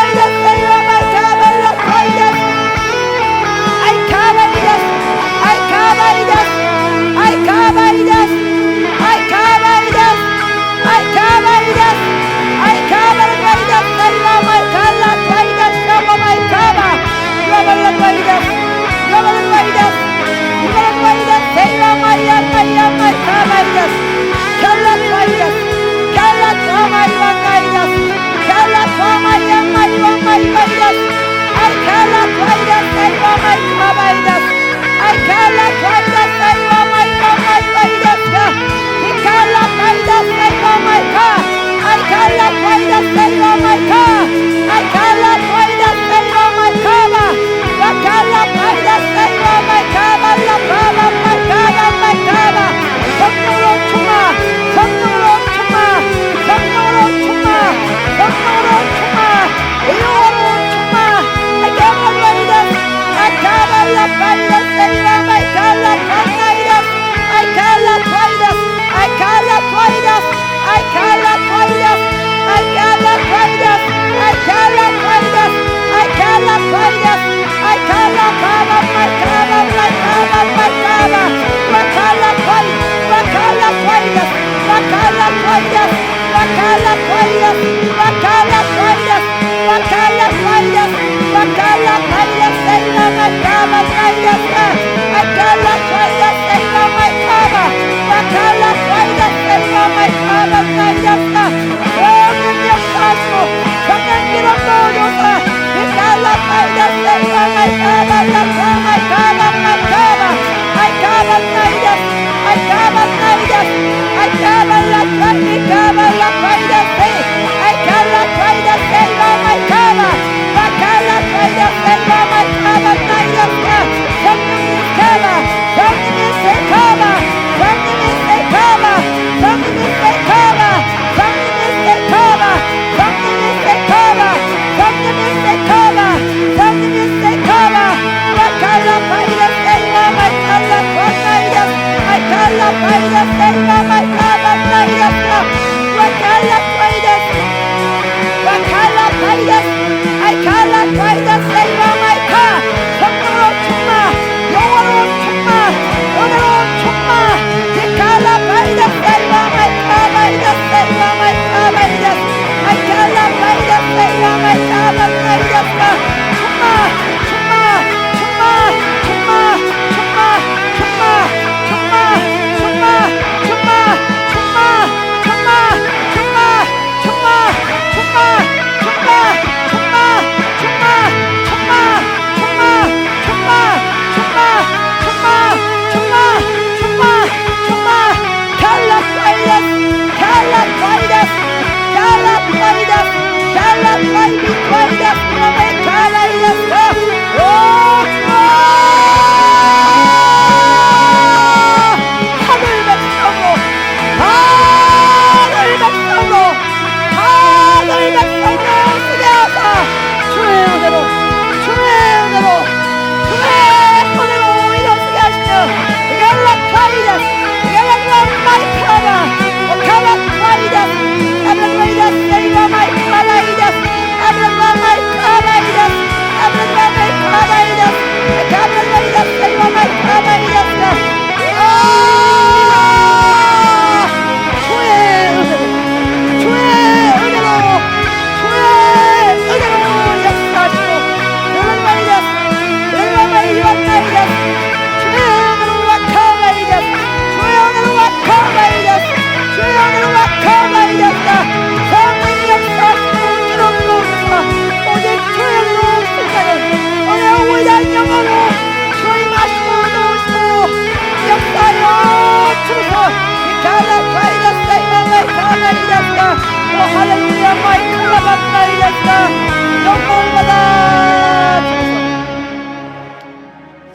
I come and ride us. I come and ride us. I come and ride us. I come and ride us. I come and ride us. I come and ride us. I come and ride us. I come and ride us. Come on, come on. Come and ride us. Come and ride us. Come and ride us. Say, come and ride us. Come and ride us. Come and ride us. Come and ride us. I cannot ride us. I come and ride us. I cannot ride us. I come and ride us. He cannot ride us. I come and car. I cannot ride us. I come and car. I cannot ride us. I come and car. I cannot ride us. I come and car. 성령으로 충만, 성령으로 충만, 성령으로 충만, 성령으로 충만, 영으로 충만. I cannot ride us. I cannot ride us. I cannot ride us. I cannot ride us. I cannot ride us. I cannot ride us. I cannot ride us. I cannot ride us. I cannot ride us. I cannot ride us. I cannot 성령님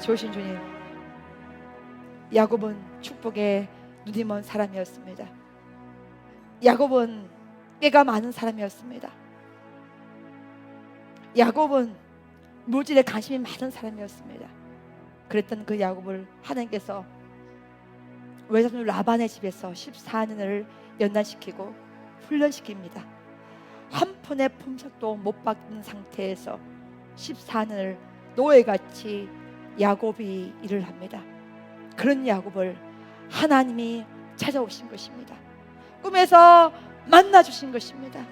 좋으신 주님, 야곱은 축복에 눈이 먼 사람이었습니다. 야곱은 꾀가 많은 사람이었습니다. 야곱은 물질에 관심이 많은 사람이었습니다. 그랬던 그 야곱을 하나님께서 외삼촌 라반의 집에서 14년을 연단시키고 훈련시킵니다. 한 푼의 품삯도 못 받는 상태에서 14년을 노예같이 야곱이 일을 합니다. 그런 야곱을 하나님이 찾아오신 것입니다. 꿈에서 만나주신 것입니다.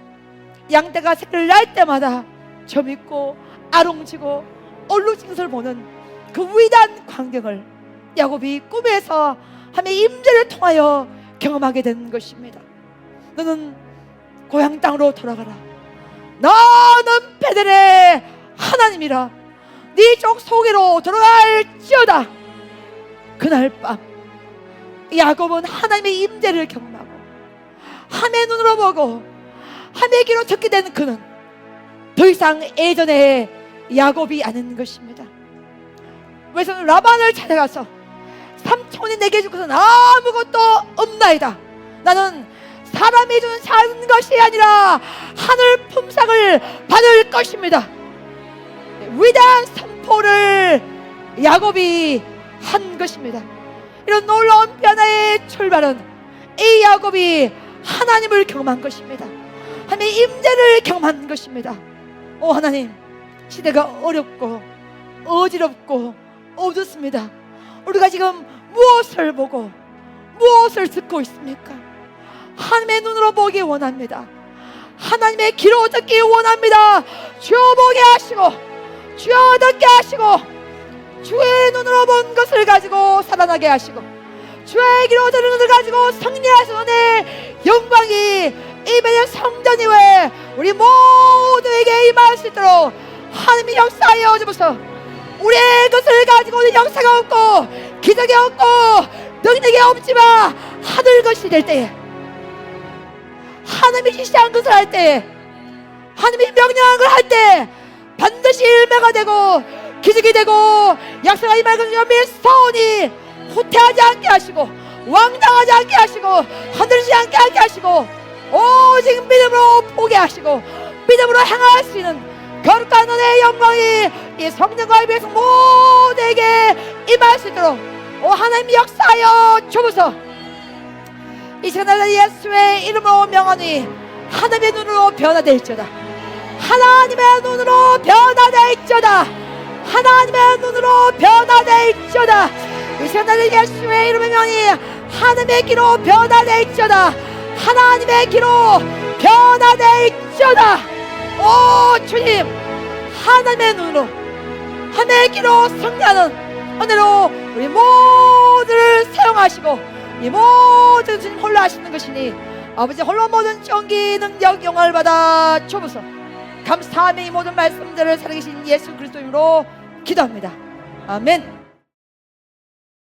양떼가 새를 날 때마다 저 믿고 아롱지고 얼룩진것을 보는 그 위대한 광경을 야곱이 꿈에서 하나님의 임재를 통하여 경험하게 된 것입니다. 너는 고향 땅으로 돌아가라. 너는 베델의 하나님이라. 네 족 속으로 들어갈지어다. 그날 밤 야곱은 하나님의 임재를 경험하고 하나님의 눈으로 보고 하나님의 귀로 듣게 된 그는 더 이상 예전의 야곱이 아닌 것입니다. 외손 라반을 찾아가서 삼촌이 내게 줄 것은 아무것도 없나이다. 나는 사람이 주는 작은 것이 아니라 하늘 품삯을 받을 것입니다. 위대한 선포를 야곱이 한 것입니다. 이런 놀라운 변화의 출발은 이 야곱이 하나님을 경험한 것입니다. 하나님의 임재를 경험한 것입니다. 오 하나님, 시대가 어렵고 어지럽고 어둡습니다. 우리가 지금 무엇을 보고 무엇을 듣고 있습니까? 하나님의 눈으로 보기 원합니다. 하나님의 귀로 듣기 원합니다. 주여 보게 하시고 주여 듣게 하시고 주의 눈으로 본 것을 가지고 살아나게 하시고 주의 귀로 들은 것을 가지고 승리하시는 내 영광이 이번에 성전 이후에 우리 모두에게 임할 수 있도록 하나님이 역사하여 주소서. 우리의 것을 가지고는 역사가 없고 기적이 없고 능력이 없지만 하늘 것이 될 때에, 하나님이 지시한 것을 할 때에, 하나님이 명령한 걸 할 때 반드시 일매가 되고 기적이 되고 역사가 임할 것을 믿사오니 후퇴하지 않게 하시고 왕당하지 않게 하시고 흔들리지 않게 하시고 오직 믿음으로 보게 하시고 믿음으로 행할 수 있는 거룩한 은혜의 영광이 이 성령과 예배에서 모두에게 임할 수 있도록 오 하나님 역사하여 주옵소서. 이 시간에 예수의 이름으로 명하니 하나님의 눈으로 변화될지어다. 하나님의 눈으로 변화될지어다. 하나님의 눈으로 변화될지어다. 이 시간에 예수의 이름으로 명하니 하나님의 귀로 변화될지어다. 하나님의 귀로 변화될지어다. 오 주님, 하나님의 눈으로 하나의 길로 승리하는 은혜로 우리 모두를 사용하시고 이 모든 주님 홀로 하시는 것이니 아버지 홀로 모든 존귀 능력 영광을 받아 주옵소서. 감사하며 이 모든 말씀들을 살아계신 예수 그리스도 이름으로 기도합니다. 아멘.